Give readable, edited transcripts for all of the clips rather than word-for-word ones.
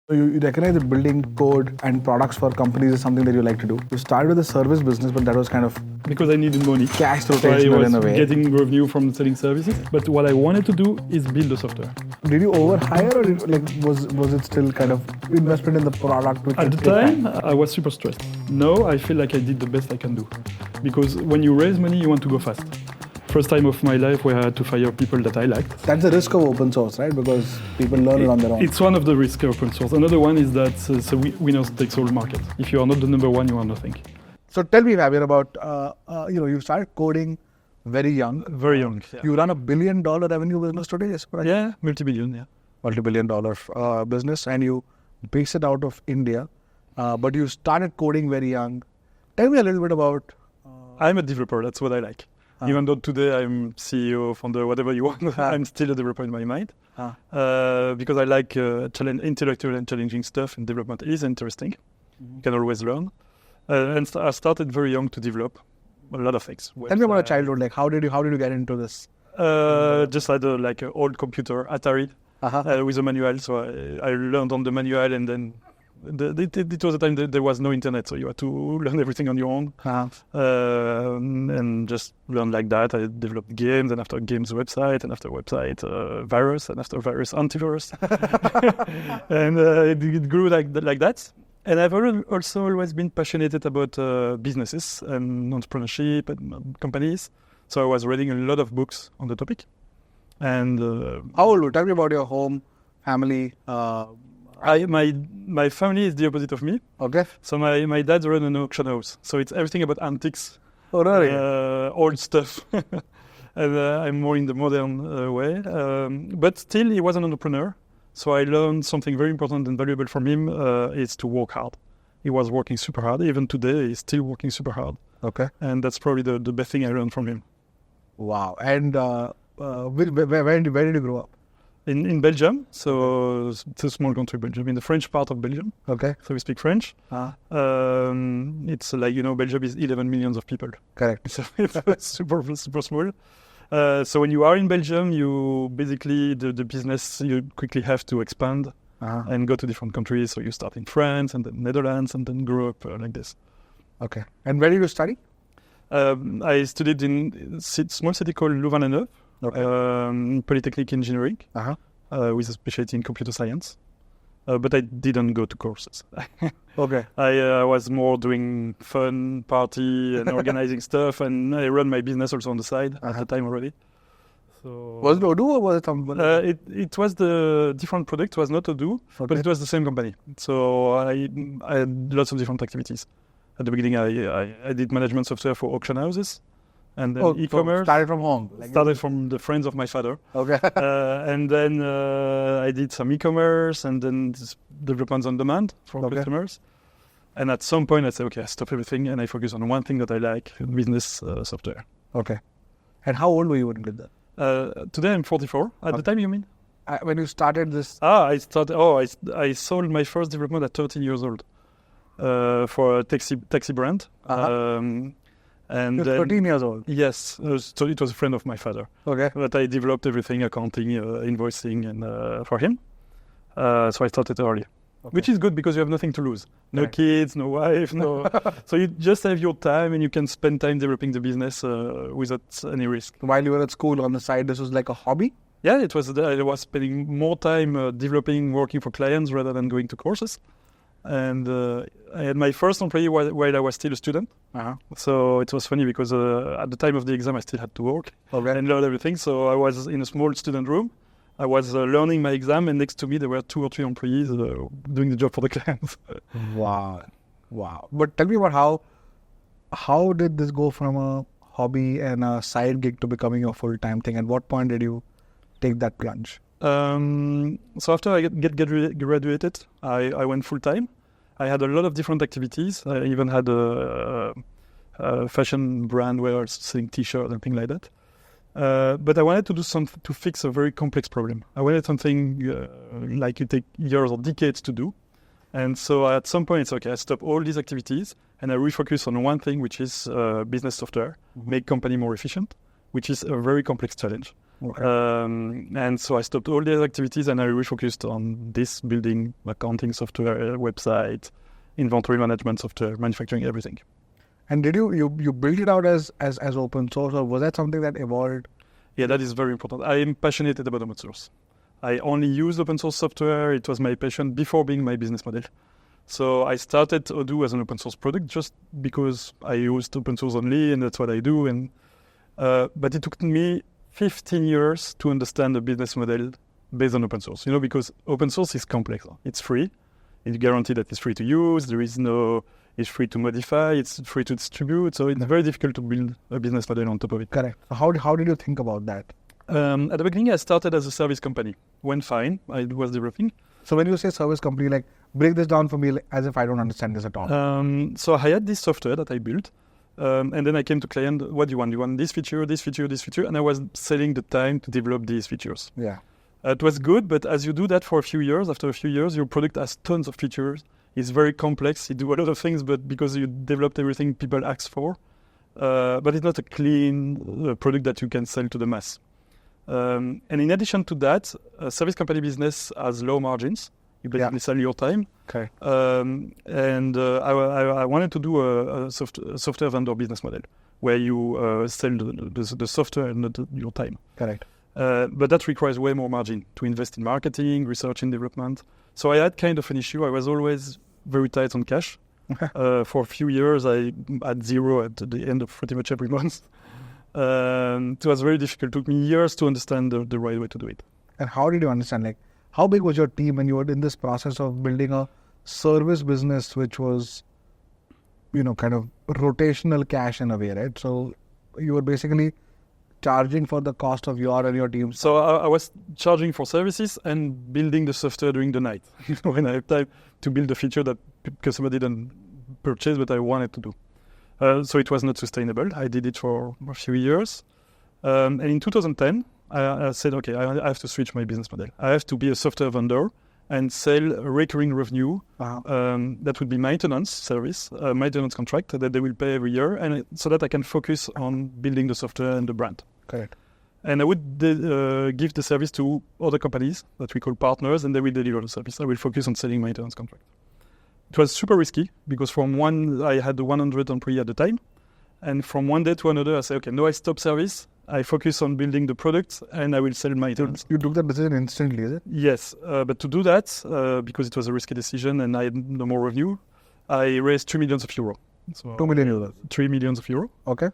So you recognize that building code and products for companies is something that you like to do. You started with a service business, but that was kind of because I needed money. cash So I rotational in a was way. getting revenue from selling services. But what I wanted to do is build the software. Did you overhire, or was it still kind of investment in the product? Which At would the take time, I was super stressed. Now I feel like I did the best I can do. Because when you raise money, you want to go fast. First time of my life where I had to fire people that I liked. That's the risk of open source, right? Because people learn it on their own. It's one of the risks of open source. Another one is that it's a winners takes all market. If you are not the number one, you are nothing. So tell me, Fabien, about you started coding very young. Very young. Yeah. You run $1 billion revenue business today, yes? Right? Yeah, multi-billion, yeah. Multi-billion dollar business, and you base it out of India, but you started coding very young. Tell me a little bit about... I'm a developer, that's what I like. Even though today I'm CEO, founder, whatever you want, I'm still a developer in my mind. Because I like intellectual and challenging stuff, and development is interesting. You can always learn. And I started very young to develop a lot of things. Tell me about your childhood. Like, how did you get into this? Just had an old computer, Atari, with a manual. So I learned on the manual, and then it was a time that there was no internet, so you had to learn everything on your own. And just learn like that. I developed games, and after games, website, and after website, virus, and after virus, antivirus. And it grew like that. And I've also always been passionate about businesses and entrepreneurship and companies. So I was reading a lot of books on the topic. And how old were you? Tell me about your home, family. My family is the opposite of me. Okay. So my dad ran an auction house. So it's everything about antiques. Oh, really? Old stuff. And I'm more in the modern way. But still, he was an entrepreneur. So I learned something very important and valuable from him is to work hard. He was working super hard. Even today, he's still working super hard. Okay. And that's probably the best thing I learned from him. Wow. And where did you grow up? In Belgium. So it's a small country, Belgium, in the French part of Belgium. Okay. So we speak French. It's like, Belgium is 11 million of people. Correct. So it's super small. So when you are in Belgium, you basically, the business, you quickly have to expand and go to different countries. So you start in France and then Netherlands and then grow up like this. Okay. And where did you study? I studied in a small city called Louvain-la-Neuve, Polytechnic Engineering, with a specialty in computer science. But I didn't go to courses. Okay. I was more doing fun, party, and organizing stuff, and I run my business also on the side at the time already. So was it Odoo or was it somebody? It was the different product. It was not Odoo, but it was the same company. So I had lots of different activities. At the beginning, I did management software for auction houses. And then e-commerce. So started from home? Started from the friends of my father. Okay. And then I did some e-commerce and then developments on demand for customers. And at some point I said, okay, I stop everything and I focus on one thing that I like, business software. Okay. And how old were you when you did that? Today I'm 44. At the time, you mean? When you started this? I sold my first development at 13 years old for a taxi brand. And you're 13 years old? Yes. So it was a friend of my father. Okay. But I developed everything, accounting, invoicing, and for him. So I started early, which is good because you have nothing to lose. No kids, no wife, no. So you just have your time and you can spend time developing the business without any risk. While you were at school on the side, this was like a hobby? Yeah, it was. I was spending more time developing, working for clients rather than going to courses. And I had my first employee while I was still a student. So it was funny because at the time of the exam, I still had to work and learn everything. So I was in a small student room. I was learning my exam, and next to me, there were 2 or 3 employees doing the job for the clients. Wow. But tell me about how did this go from a hobby and a side gig to becoming your full-time thing? At what point did you take that plunge? So after I graduated, I went full-time. I had a lot of different activities. I even had a fashion brand where I was selling T-shirts and things like that. But I wanted to do something to fix a very complex problem. I wanted something like you take years or decades to do. And so at some point, it's okay, I stop all these activities and I refocus on one thing, which is business software, make company more efficient, which is a very complex challenge. Okay. And so I stopped all the other activities and I refocused on this, building accounting software, website, inventory management software, manufacturing, everything. And did you build it out as open source, or was that something that evolved? Yeah, that is very important. I am passionate about open source. I only use open source software. It was my passion before being my business model. So I started Odoo as an open source product just because I used open source only, and that's what I do. And but it took me 15 years to understand the business model based on open source. Because open source is complex. It's free. It's guaranteed that it's free to use. It's free to modify. It's free to distribute. So it's very difficult to build a business model on top of it. Correct. So how did you think about that? At the beginning, I started as a service company. Went fine. I was developing. So when you say service company, like, break this down for me, as if I don't understand this at all. So I had this software that I built, and then I came to client. What do you want? You want this feature, this feature, this feature, and I was selling the time to develop these features. Yeah. It was good, but as you do that for a few years, after a few years, your product has tons of features. It's very complex. You do a lot of things, but because you developed everything people ask for, but it's not a clean product that you can sell to the mass. And in addition to that, a service company business has low margins. You basically sell your time. Okay. And I wanted to do a software vendor business model where you sell the software and not your time. Correct. But that requires way more margin to invest in marketing, research and development. So I had kind of an issue. I was always very tight on cash. For a few years, I had zero at the end of pretty much every month. It was very difficult. It took me years to understand the right way to do it. And how did you understand? Like, how big was your team when you were in this process of building a service business, which was, kind of rotational cash in a way, right? So you were basically charging for the cost of your and your team. So I was charging for services and building the software during the night when I have time to build a feature that customer didn't purchase, but I wanted to do. So it was not sustainable. I did it for a few years. And in 2010, I said, okay, I have to switch my business model. I have to be a software vendor and sell a recurring revenue. That would be maintenance service, maintenance contract that they will pay every year, and so that I can focus on building the software and the brand. Correct. And I would give the service to other companies that we call partners, and they will deliver the service. I will focus on selling maintenance contract. It was super risky because I had 100 employees at the time, and from one day to another, I said, okay, no, I stop service. I focus on building the product, and I will sell maintenance. You took that decision instantly, is it? Yes, but to do that, because it was a risky decision and I had no more revenue, I raised 3 million euros. So 2 million euros. 3 million euros. Okay.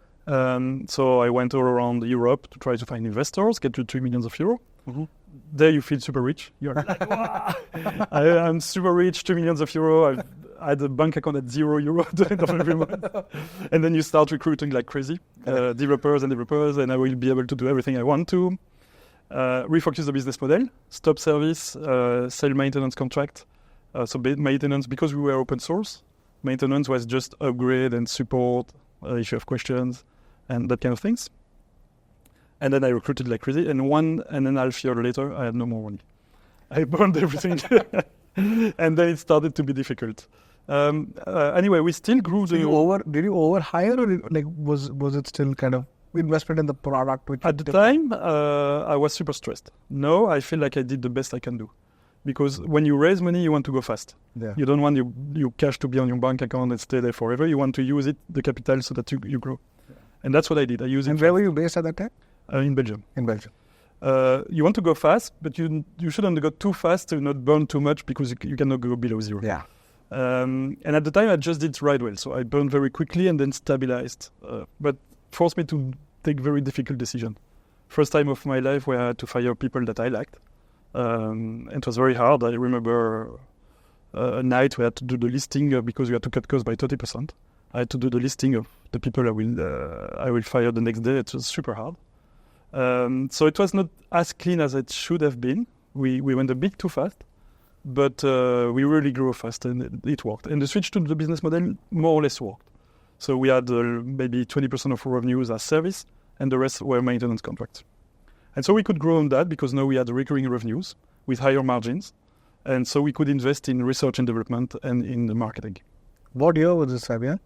So I went all around Europe to try to find investors, get to 3 million euros. Mm-hmm. There you feel super rich. You're like, wow, I'm super rich, 3 million euros. I had a bank account at €0 at the end of every month. And then you start recruiting like crazy, developers, and I will be able to do everything I want to. Refocus the business model, stop service, sell maintenance contract. So maintenance, because we were open source, maintenance was just upgrade and support, if you have questions, and that kind of things. And then I recruited like crazy, and 1.5 years later, I had no more money. I burned everything. And then it started to be difficult. Anyway, we still grew. Did you overhire, or was it still kind of investment in the product? Which at the time, I was super stressed. No, I feel like I did the best I can do, because when you raise money, you want to go fast. Yeah. You don't want your cash to be on your bank account and stay there forever. You want to use the capital, so that you grow. Yeah. And that's what I did. I used it. And where were you based at that time? In Belgium. In Belgium. You want to go fast, but you shouldn't go too fast to not burn too much, because you cannot go below zero. Yeah. And at the time, I just did right well. So I burned very quickly and then stabilized. But forced me to take very difficult decisions. First time of my life where I had to fire people that I liked. It was very hard. I remember a night we had to do the listing because we had to cut costs by 30%. I had to do the listing of the people I will fire the next day. It was super hard. So it was not as clean as it should have been. We went a bit too fast, but we really grew fast, and it worked. And the switch to the business model more or less worked. So we had maybe 20% of our revenues as service, and the rest were maintenance contracts. And so we could grow on that because now we had recurring revenues with higher margins, and so we could invest in research and development and in the marketing. What year was this, Fabien?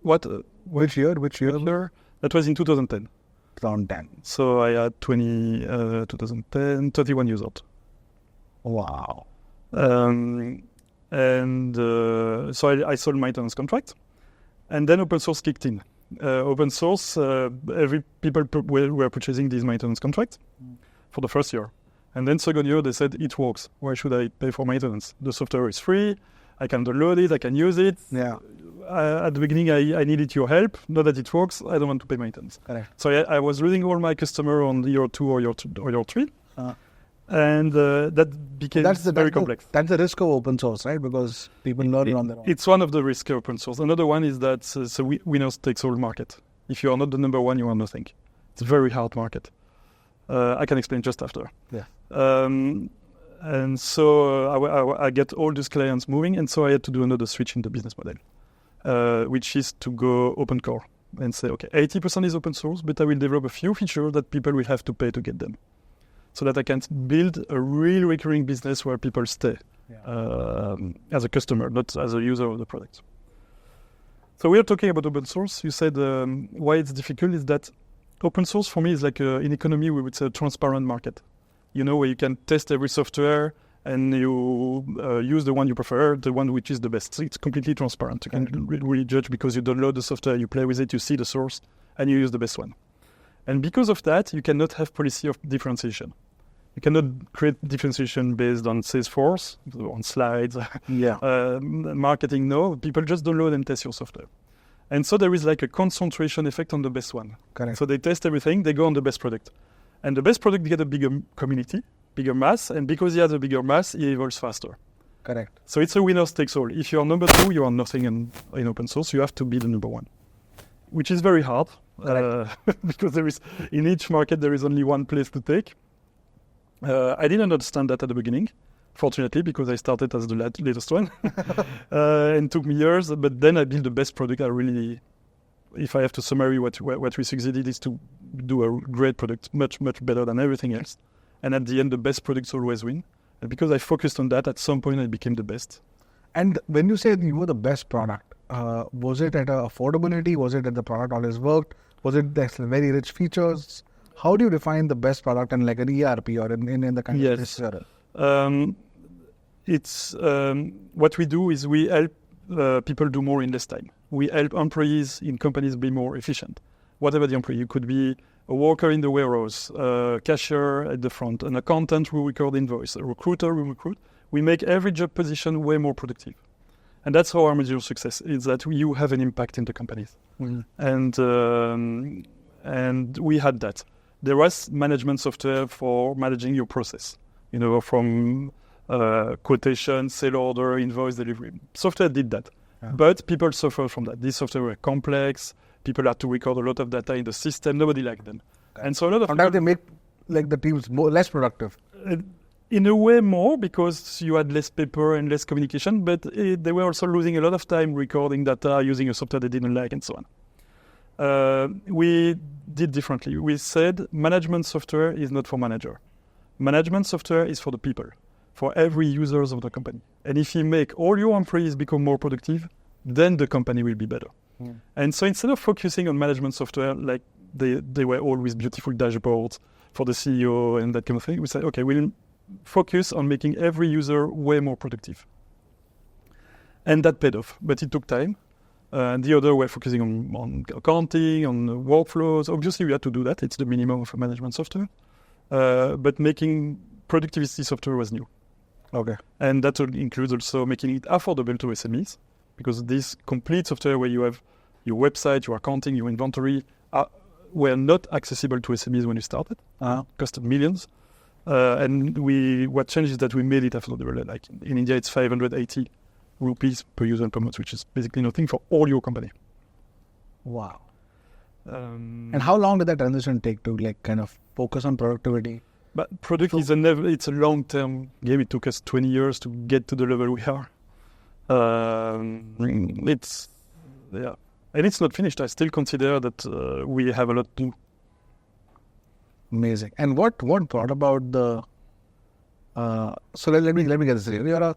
Which year? Which year? That was in 2010. 2010? So I had 2010, 31 years old. Wow. So I sold maintenance contract, and then open source kicked in. Open source, every people were purchasing these maintenance contracts for the first year. And then second year, they said, it works. Why should I pay for maintenance? The software is free. I can download it. I can use it. Yeah. At the beginning, I needed your help. Now that it works, I don't want to pay maintenance. Correct. So I was losing all my customer on year 2 or year 3. And that became very complex. That's the risk of open source, right? Because people learn on their own. It's one of the risks of open source. Another one is that winners takes all market. If you are not the number one, you are nothing. It's a very hard market. I can explain just after. Yeah. And so I get all these clients moving, and so I had to do another switch in the business model, which is to go open core and say, okay, 80% is open source, but I will develop a few features that people will have to pay to get them, so that I can build a real recurring business where people stay as a customer, not as a user of the product. So we are talking about open source. You said why it's difficult is that open source for me is like in economy we would say a transparent market. You know, where you can test every software and you use the one you prefer, the one which is the best. So it's completely transparent. You can really judge because you download the software, you play with it, you see the source, and you use the best one. And because of that, you cannot have policy of differentiation. You cannot create differentiation based on Salesforce, on slides, marketing. No, people just download and test your software. And so there is like a concentration effect on the best one. Correct. So they test everything, they go on the best product. And the best product get a bigger community, bigger mass, and because he has a bigger mass, he evolves faster. Correct. So it's a winner takes all. If you are number 2, you are nothing in open source. You have to be the number 1, which is very hard because there is in each market there is only one place to take. I didn't understand that at the beginning, fortunately, because I started as the latest one, and it took me years. But then I built the best product. If I have to summary what we succeeded is to do a great product, much better than everything else. And at the end, the best products always win. And because I focused on that, at some point I became the best. And when you said you were the best product, was it at affordability? Was it that the product always worked? Was it the very rich features? How do you define the best product in like an ERP or in the kind of this? It's what we do is we help people do more in less time. We help employees in companies be more efficient. Whatever the employee, you could be a worker in the warehouse, a cashier at the front, an accountant who record invoice, a recruiter who recruit. We make every job position way more productive. And that's how our major success is, that you have an impact in the companies. And we had that. There was management software for managing your process, from quotation, sale order, invoice delivery. Software did that. But people suffer from that. These software were complex. People had to record a lot of data in the system. Nobody liked them. And so a lot of sometimes they make like the teams less productive. In a way more, because you had less paper and less communication, but they were also losing a lot of time recording data, using a software they didn't like, and so on. We did differently. We said management software is not for manager. Management software is for the people, for every users of the company. And if you make all your employees become more productive, then the company will be better. And so instead of focusing on management software, like they were always beautiful dashboards for the CEO and that kind of thing, we said, okay, we'll focus on making every user way more productive. And that paid off, but it took time. And the other were focusing on accounting, on workflows. Obviously, we had to do that. It's the minimum of a management software. But making productivity software was new. Okay. And that includes also making it affordable to SMEs, because this complete software where you have your website, your accounting, your inventory, were not accessible to SMEs when we started. Costed millions. And what changed is that we made it affordable. Like in India, it's 580 rupees per user per month, which is basically nothing for all your company. Wow. And how long did that transition take to like kind of focus on productivity? But product it's a long-term game. It took us 20 years to get to the level we are. And it's not finished. I still consider that we have a lot to do. Amazing. And what brought about the? So let me get this clear.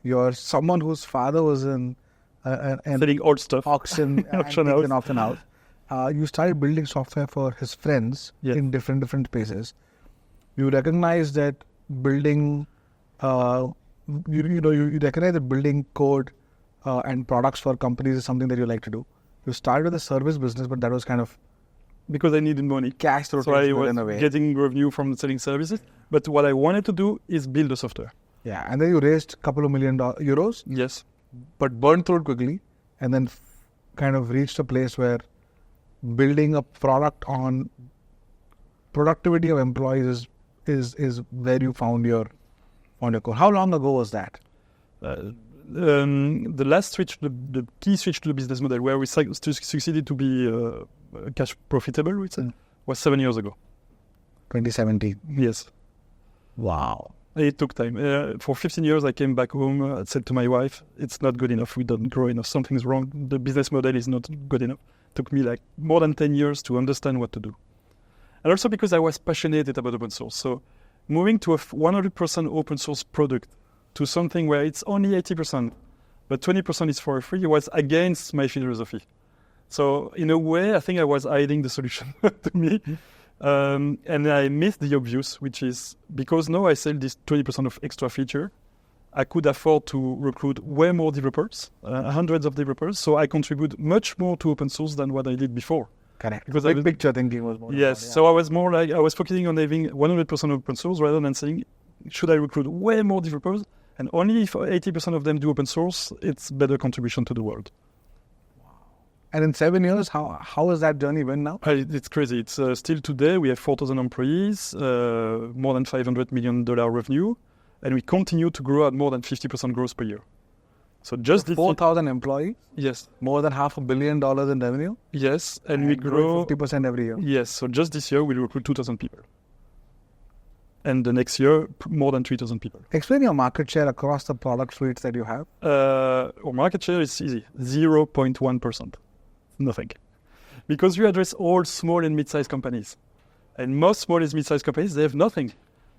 You're someone whose father was in selling old stuff, auction house, you started building software for his friends Yeah. in different spaces. You recognize that building, you recognize that building code and products for companies is something that you like to do. You started with a service business, but that was kind of Because I needed money. cash So I rotational was in a way. getting revenue from selling services. But what I wanted to do is build a software. Yeah, and then you raised a couple of million euros, Yes. but burned through it quickly, and then kind of reached a place where building a product on productivity of employees is where you found your core. How long ago was that? The last switch, the key switch to the business model where we succeeded to be cash profitable, we said, was 7 years ago. 2017. Yes. Wow. It took time. For 15 years, I came back home, said to my wife, it's not good enough. We don't grow enough. Something's wrong. The business model is not good enough. Took me like more than 10 years to understand what to do. And also because I was passionate about open source. So moving to a 100% open source product to something where it's only 80%, but 20% is for free was against my philosophy. So in a way, I think I was hiding the solution to me. And I missed the obvious, which is because now I sell this 20% of extra feature, I could afford to recruit way more developers, hundreds of developers. So I contribute much more to open source than what I did before. Correct. Because Big picture thinking was more. Yes. So I was more like, I was focusing on having 100% open source rather than saying, should I recruit way more developers? And only if 80% of them do open source, it's better contribution to the world. And in 7 years, how has that journey been now? It's crazy. It's still today, we have 4,000 employees, more than $500 million revenue, and we continue to grow at more than 50% growth per year. So just this 4,000 employees, yes, more than $500 million in revenue, yes, and we grow 50% every year. Yes, so just this year we'll recruit 2,000 people, and the next year more than 3,000 people. Explain your market share across the product suites that you have. Our market share is easy, 0.1%. Nothing. Because we address all small and mid-sized companies. And most small and mid-sized companies, they have nothing.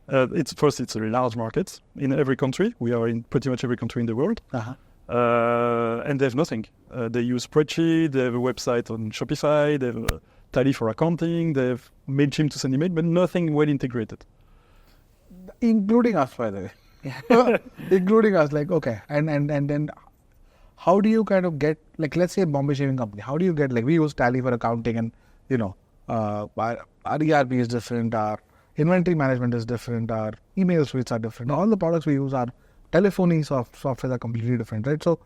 It's a large market in every country. We are in pretty much every country in the world. And they have nothing. They use spreadsheet, they have a website on Shopify, they have a Tally for accounting, they have MailChimp to send email, but nothing well integrated. Including us, by the way. Including us, like, okay. And then how do you kind of get, like, let's say a Bombay shaving company, how do you get, like, we use Tally for accounting and, our ERP is different, our inventory management is different, our email suites are different. All the products we use, our telephony software are completely different, right? So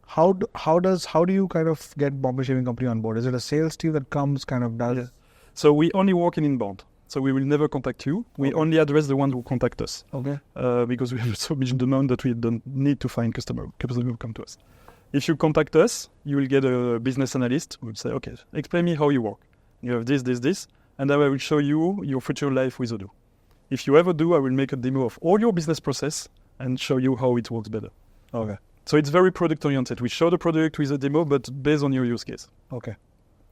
how do you kind of get Bombay shaving company on board? Is it a sales team that comes, kind of does? Yes. So we only work in inbound. So we will never contact you. We only address the ones who contact us. Okay. Because we have so much demand that we don't need to find customer will come to us. If you contact us, you will get a business analyst who will say, okay, explain me how you work. You have this, and then I will show you your future life with Odoo. If you ever do, I will make a demo of all your business process and show you how it works better. Okay. So it's very product oriented. We show the product with a demo, but based on your use case. Okay.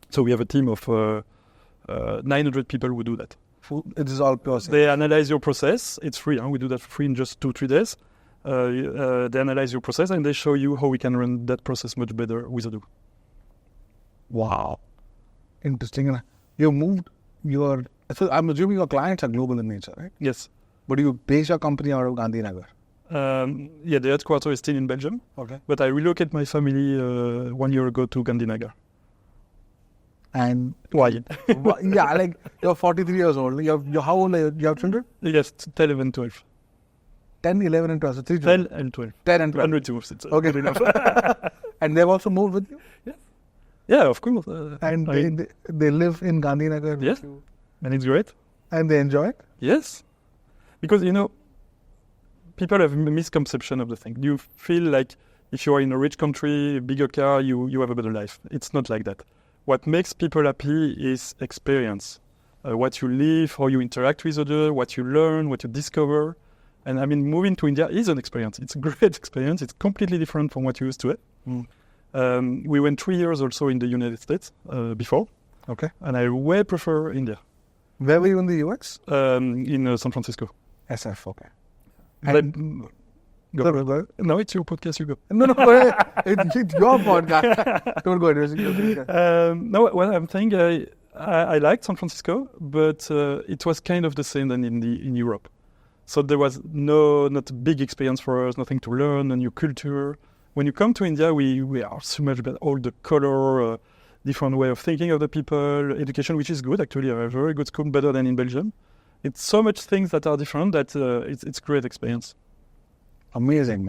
So we have a team of 900 people who do that. It is all pure sales. They analyze your process. It's free. We do that for free in just 2-3 days. They analyze your process and they show you how we can run that process much better with Odoo. Wow. Interesting. And you moved so I'm assuming your clients are global in nature, right? Yes. But you base your company out of Gandhinagar? The headquarters is still in Belgium. Okay. But I relocated my family 1 year ago to Gandhinagar. And why? Yeah, like you're 43 years old. You're how old are you? You have children? Yes, 10, 11, 12. 10, 11 and 12. So 3 10 children. and 12. 10 and 12. 102. It's Okay. good enough. And they've also moved with you? Yes. Yeah, of course. And they live in Gandhinagar? Yes. And it's great. And they enjoy it? Yes. Because, people have a misconception of the thing. You feel like if you are in a rich country, a bigger car, you have a better life. It's not like that. What makes people happy is experience. What you live, how you interact with others, what you learn, what you discover. And moving to India is an experience. It's a great experience. It's completely different from what you used to have. We went 3 years also in the United States before. Okay. And I way prefer India. Where were you in the US? In San Francisco. SF, okay. Go. No, it's your podcast. You go. No, it's your podcast. Don't go ahead. No, well, I'm saying I liked San Francisco, but it was kind of the same than in Europe. So there was not a big experience for us, nothing to learn, a new culture. When you come to India, we are so much about all the color, different way of thinking of the people, education, which is good actually, a very good school, better than in Belgium. It's so much things that are different that it's great experience. Amazing.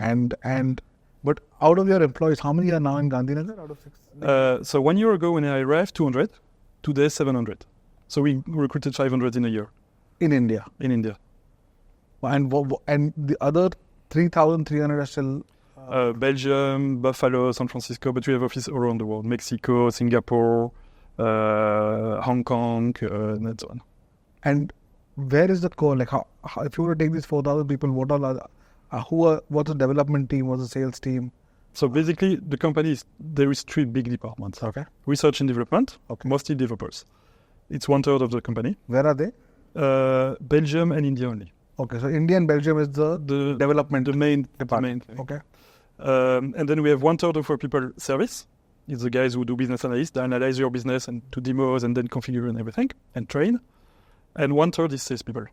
But out of your employees, how many are now in Gandhinagar out of 6? So 1 year ago when I arrived, 200. Today, 700. So we recruited 500 in a year. In India? In India. And the other 3,300 are still... Belgium, Buffalo, San Francisco, but we have offices all around the world. Mexico, Singapore, Hong Kong, and so on. And where is the core? Like, how if you were to take these 4,000 people, what's the development team, what's the sales team? So basically, the company there is 3 big departments. Okay. Research and development, okay. Mostly developers. It's 1/3 of the company. Where are they? Belgium and India only. Okay, so India and Belgium is the development main department. The main thing. Okay. And then we have 1/3 of our people service. It's the guys who do business analysis. They analyze your business and do demos and then configure and everything and train. And 1/3 is sales people.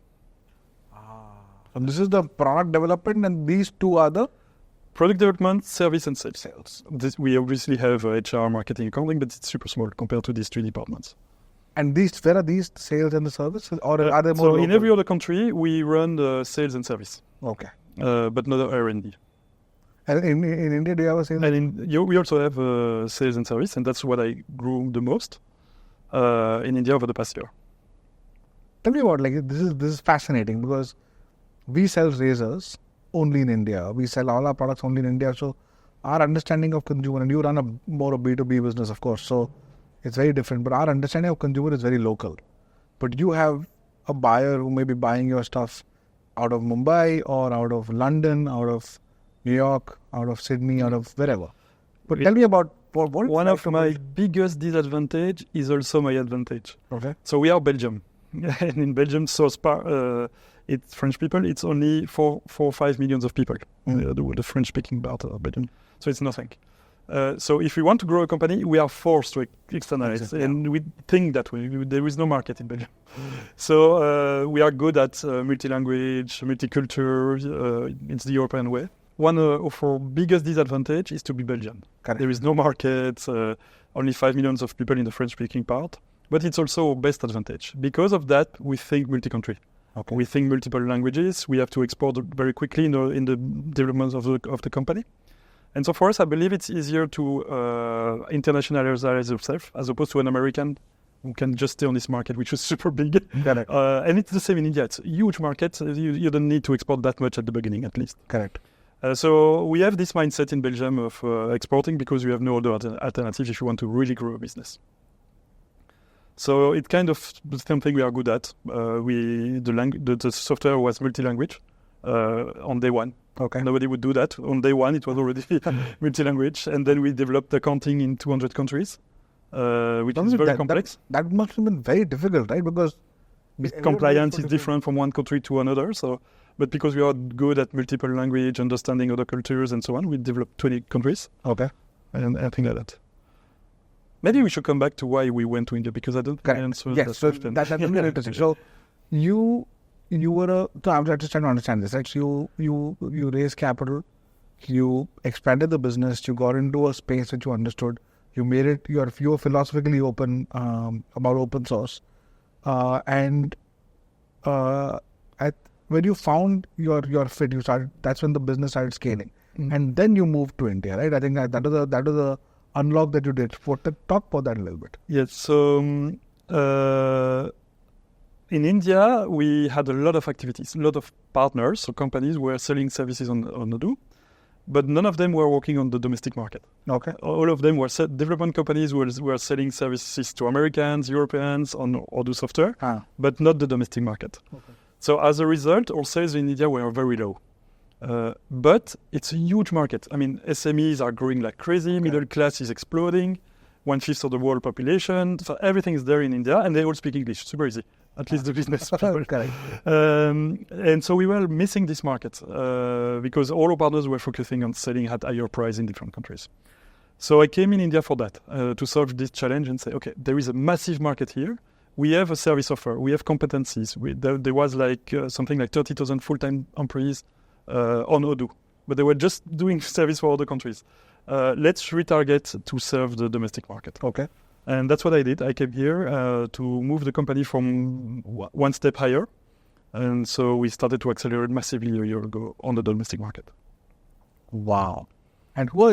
And this is the product development, and these 2 are the product development, service, and sales. We obviously have HR, marketing, accounting, but it's super small compared to these 3 departments. And where are these sales and the service? Or are they more so local? In every other country, we run the sales and service. Okay. But not R&D. And in India, do you have a sales? And we also have sales and service, and that's what I grew the most in India over the past year. Tell me about, like, this is fascinating because we sell razors only in India. We sell all our products only in India. So our understanding of consumer, and you run more a B2B business, of course, so it's very different. But our understanding of consumer is very local. But you have a buyer who may be buying your stuff out of Mumbai or out of London, out of New York, out of Sydney, out of wherever. But tell me about what one of my biggest disadvantage is also my advantage. Okay. So we are Belgium. And in Belgium, it's French people. It's only 4 or 5 million of people. The French-speaking part of Belgium. So it's nothing. So if we want to grow a company, we are forced to externalize. Exactly. And we think that way. There is no market in Belgium. So we are good at multi-language, multicultural. It's the European way. One of our biggest disadvantage is to be Belgian. Correct. There is no market, only 5 million of people in the French-speaking part. But it's also our best advantage. Because of that, we think multi-country. Okay. We think multiple languages. We have to export very quickly in the development of the company. And so for us, I believe it's easier to internationalize yourself as opposed to an American who can just stay on this market, which is super big. Correct. And it's the same in India. It's a huge market. You don't need to export that much at the beginning, at least. Correct. So we have this mindset in Belgium of exporting because we have no other alternative if you want to really grow a business. So it's kind of the same thing we are good at. The software was multi-language on day one. Okay. Nobody would do that. On day one, it was already multi-language. And then we developed accounting in 200 countries, which is very complex. That must have been very difficult, right? Because compliance is different from one country to another. But because we are good at multiple language, understanding other cultures and so on, we developed 20 countries. Okay. And things like that. Maybe we should come back to why we went to India, because I don't answer that question. That's very interesting. So you were so I'm just trying to understand this, right? So you raised capital, you expanded the business, you got into a space which you understood, you made it, you were philosophically open about open source. When you found your fit, that's when the business started scaling. Mm-hmm. And then you moved to India, right? I think that is a unlock that you did. Talk about that a little bit. Yes. So in India, we had a lot of activities, a lot of partners, so companies were selling services on Odoo, but none of them were working on the domestic market. Okay. All of them were development companies were selling services to Americans, Europeans on Odoo software, but not the domestic market. Okay. So as a result, our sales in India were very low. But it's a huge market. I mean, SMEs are growing like crazy. Okay. Middle class is exploding. 1/5 of the world population. So everything is there in India, and they all speak English. Super easy. at least the business people. Correct. And so we were missing this market because all our partners were focusing on selling at higher price in different countries. So I came in India for that, to solve this challenge and say, okay, there is a massive market here. We have a service offer. We have competencies. There was something like 30,000 full-time employees on Odoo, but they were just doing service for other countries. Let's retarget to serve the domestic market. Okay. And that's what I did. I came here to move the company from one step higher. And so we started to accelerate massively a year ago on the domestic market. Wow. And who are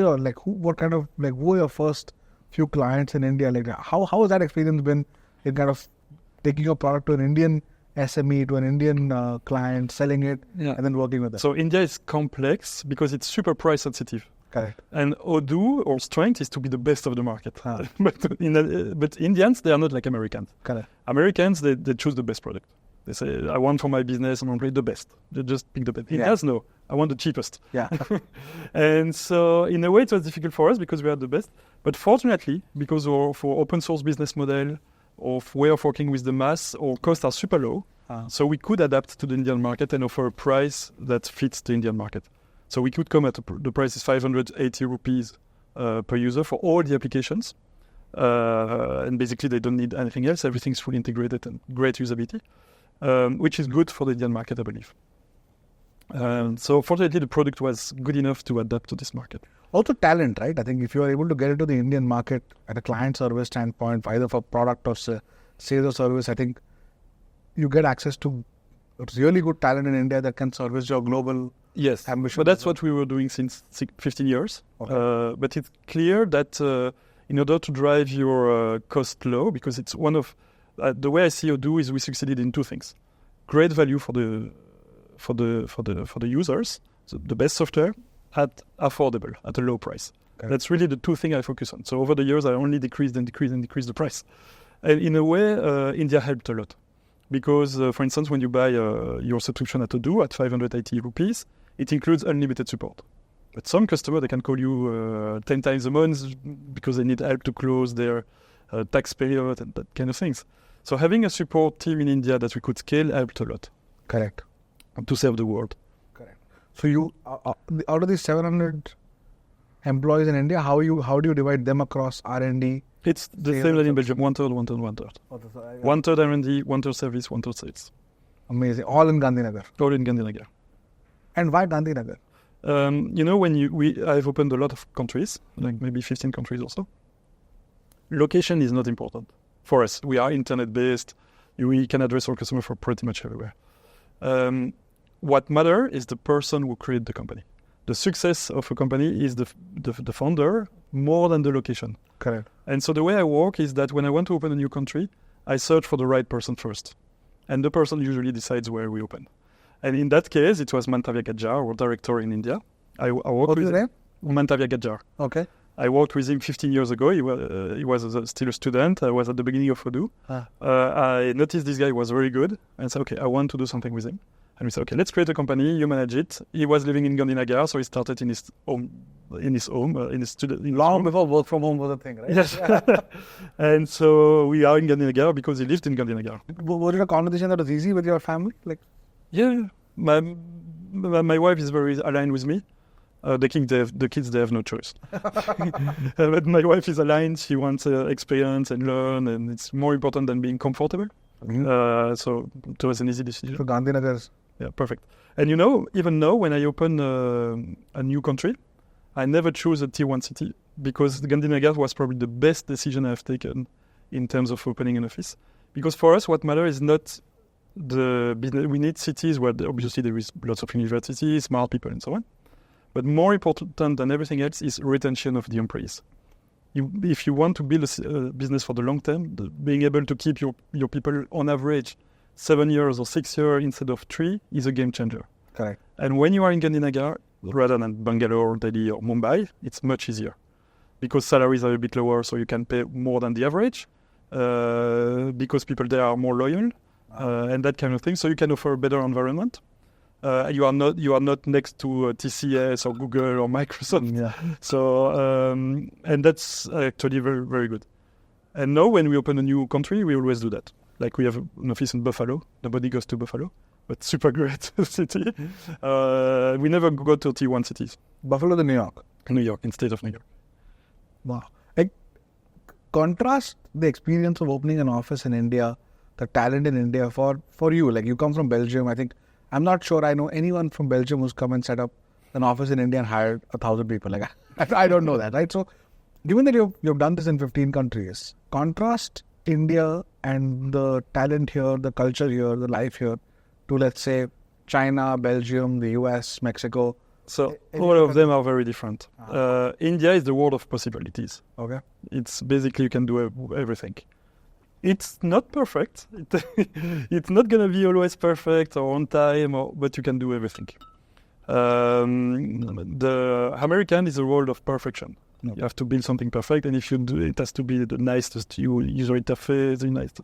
your first few clients in India? Like, how has that experience been in kind of taking your product to an Indian SME, to an Indian client, selling it, and then working with them? So India is complex because it's super price sensitive. Correct. And Odoo, our strength is to be the best of the market. But Indians, they are not like Americans. Correct. Americans, they choose the best product. They say, I want for my business, I want the best. They just pick the best. Indians, no, I want the cheapest. Yeah. And so in a way, it was difficult for us because we had the best. But fortunately, because for open source business model, of way of working with the mass, our costs are super low. So we could adapt to the Indian market and offer a price that fits the Indian market. So we could come at the price is 580 rupees per user for all the applications. And basically they don't need anything else. Everything's fully integrated and great usability, which is good for the Indian market, I believe. So fortunately, the product was good enough to adapt to this market. Also talent, right? I think if you are able to get into the Indian market at a client service standpoint, either for product or sales or service, I think you get access to really good talent in India that can service your global ambition. But that's what we were doing since 15 years. Okay. But it's clear that in order to drive your cost low, because it's one of the way I see Odoo is we succeeded in two things: great value for the users, so the best software at affordable, at a low price. Okay. That's really the two things I focus on. So over the years, I only decreased the price. And in a way, India helped a lot. Because, for instance, when you buy your subscription at Odoo at 580 rupees, it includes unlimited support. But some customers, they can call you 10 times a month because they need help to close their tax period and that kind of things. So having a support team in India that we could scale helped a lot. Correct. To serve the world. Correct. So you, out of these 700 employees in India, how do you divide them across R&D? It's the same like in Belgium, one third. 1/3 R&D, 1/3 service, 1/3 sales. Amazing. All in Gandhinagar. All in Gandhinagar. And why Gandhinagar? I've opened a lot of countries, like maybe 15 countries or so. Location is not important for us. We are internet-based. We can address our customer from pretty much everywhere. What matters is the person who created the company. The success of a company is the founder more than the location. Correct. And so the way I work is that when I want to open a new country, I search for the right person first. And the person usually decides where we open. And in that case, it was Mantavya Gajjar, our director in India. I worked with him. Mantavya Gajjar. Okay. I worked with him 15 years ago. He was still a student. I was at the beginning of Odoo. I noticed this guy was very good. And said, okay, I want to do something with him. And we said, okay, let's create a company. You manage it. He was living in Gandhinagar, so he started in his home, Long before work from home was a thing, right? Yes. And so we are in Gandhinagar because he lived in Gandhinagar. Was it a conversation that was easy with your family? Yeah. My wife is very aligned with me. The kids, they have no choice. But my wife is aligned. She wants experience and learn, and it's more important than being comfortable. Mm-hmm. So it was an easy decision. So Gandhinagar. Yeah, perfect. And even now, when I open a new country, I never choose a tier 1 city because Gandhinagar was probably the best decision I've taken in terms of opening an office. Because for us, what matters is not the business. We need cities where obviously there is lots of universities, smart people, and so on. But more important than everything else is retention of the employees. If you want to build a business for the long term, being able to keep your people on average 7 years or 6 years instead of 3 is a game changer. Correct. And when you are in Gandhinagar, rather than Bangalore, Delhi or Mumbai, it's much easier because salaries are a bit lower, so you can pay more than the average because people there are more loyal and that kind of thing. So you can offer a better environment. You are not next to TCS or Google or Microsoft. Yeah. So and that's actually very, very good. And now when we open a new country, we always do that. Like we have an office in Buffalo. Nobody goes to Buffalo, but super great city. We never go to T1 cities. Buffalo to New York. New York, instead of New York. Wow. Like, contrast the experience of opening an office in India, the talent in India for you. Like, you come from Belgium. I think, I'm not sure I know anyone from Belgium who's come and set up an office in India and hired 1,000 people. Like, I don't know that, right? So, given that you've done this in 15 countries, contrast India and the talent here, the culture here, the life here, to, let's say, China, Belgium, the US, Mexico. So all of them are very different. India is the world of possibilities. Okay. It's basically you can do everything. It's not perfect. It's not going to be always perfect or on time, but you can do everything. The American is a world of perfection. No. You have to build something perfect, and if you do, it has to be the nicest user interface, the nicest.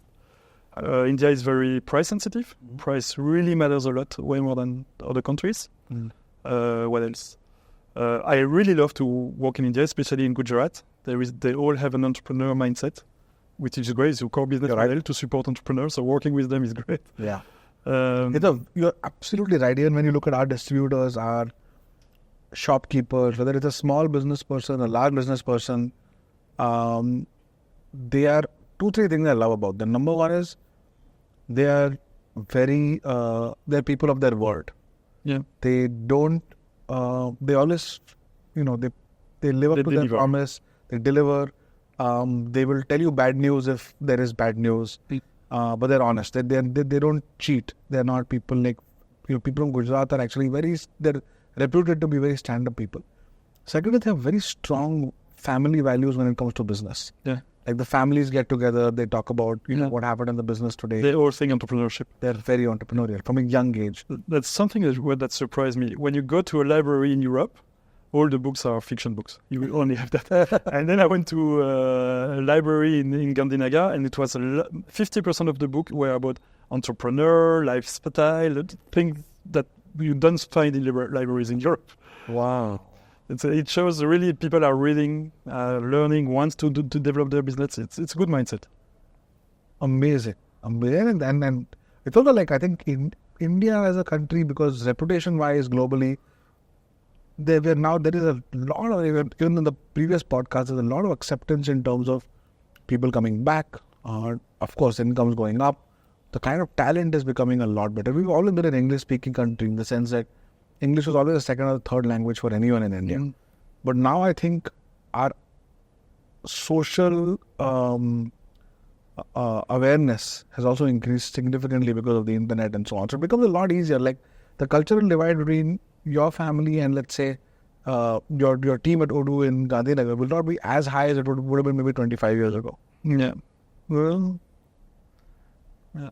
India is very price sensitive. Mm-hmm. Price really matters a lot, way more than other countries. Mm. What else? I really love to work in India, especially in Gujarat. They all have an entrepreneur mindset, which is great. It's a core business model to support entrepreneurs. So working with them is great. Yeah. You're absolutely right. Even when you look at our distributors, our shopkeepers, whether it's a small business person, a large business person, they are 2-3 things I love about them. Number one is they are they're people of their word. Yeah. They don't, they always, they live up to their promise. They deliver. They will tell you bad news if there is bad news. But they're honest. They don't cheat. They're not people like, people from Gujarat are actually they're reputed to be very stand-up people. Second, they have very strong family values when it comes to business. Yeah. Like the families get together, they talk about what happened in the business today. They all think entrepreneurship. They're very entrepreneurial from a young age. That's something that surprised me. When you go to a library in Europe, all the books are fiction books. You will only have that. And then I went to a library in Gandhinagar, and it was 50% of the book were about entrepreneur, lifestyle, things that you don't find in libraries in Europe. Wow. It shows really people are reading, learning, wants to develop their business. It's a good mindset. Amazing. And it's also like, I think in India as a country, because reputation-wise globally, there is a lot of, even in the previous podcast, there's a lot of acceptance in terms of people coming back. Of course, incomes going up. The kind of talent is becoming a lot better. We've always been an English-speaking country in the sense that English was always a second or third language for anyone in India. Mm. But now I think our social awareness has also increased significantly because of the internet and so on. So it becomes a lot easier. Like the cultural divide between your family and, let's say, your team at Odoo in Gandhinagar will not be as high as it would have been maybe 25 years ago. Yeah. Well, yeah.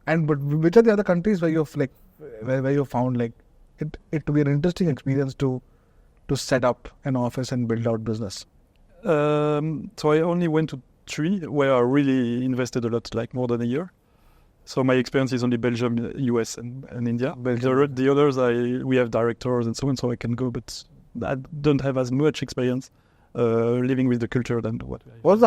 But which are the other countries where you've where you found like it to be an interesting experience to set up an office and build out business? So I only went to 3 where I really invested a lot, like more than a year. So my experience is only Belgium, US, and India. The others, we have directors and so on, so I can go, but I don't have as much experience living with the culture than what. What's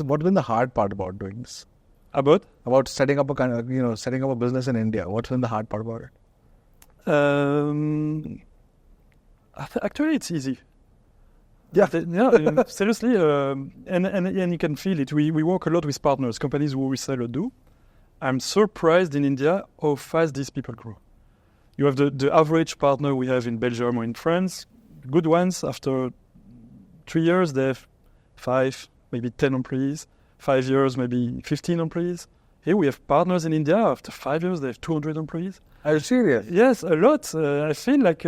been the hard part about doing this? About setting up a business in India. What's been the hard part about it? Actually, it's easy. Yeah. Seriously, and you can feel it. We work a lot with partners, companies who resell Odoo. I'm surprised in India how fast these people grow. You have the average partner we have in Belgium or in France, good ones, after 3 years, they have 5, maybe 10 employees. 5 years, maybe 15 employees. Here we have partners in India, after 5 years, they have 200 employees. Are you serious? Yes, a lot. I feel like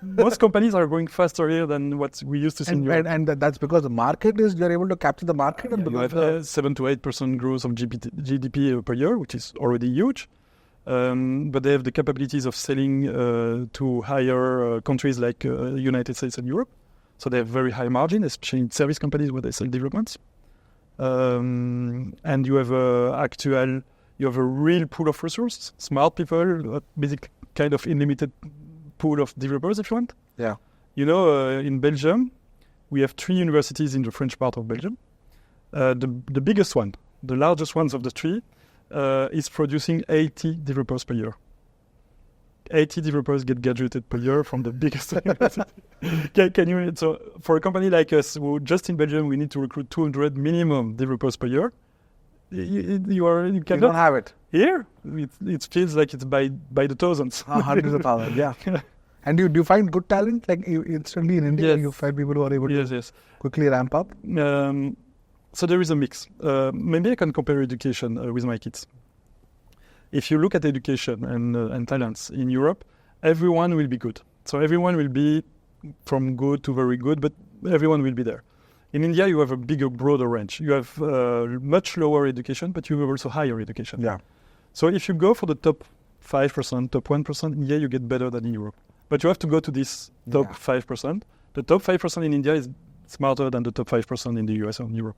most companies are growing faster here than what we used to see in Europe. And that's because the market you're able to capture the market? You have 7 to 8% growth of GDP per year, which is already huge. But they have the capabilities of selling to higher countries like United States and Europe. So they have very high margin, especially in service companies where they sell developments. And you have a real pool of resources, smart people, basically kind of unlimited pool of developers if you want. Yeah. In Belgium, we have 3 universities in the French part of Belgium. The biggest one, the largest ones of the three, is producing 80 developers per year. 80 developers get graduated per year from the biggest university. Can you? So for a company like us, who just in Belgium, we need to recruit 200 minimum developers per year. You don't have it. Here, it feels like it's by the thousands. Hundreds of thousands, yeah. And do you find good talent? Like instantly in India, Yes. you find people who are able Yes, to yes. quickly ramp up? So there is a mix. Maybe I can compare education with my kids. If you look at education and talents in Europe, everyone will be good. So everyone will be from good to very good, but everyone will be there. In India, you have a bigger, broader range. You have much lower education, but you have also higher education. Yeah. So if you go for the top 5%, top 1%, in India, you get better than in Europe. But you have to go to this top 5%. The top 5% in India is smarter than the top 5% in the US or in Europe.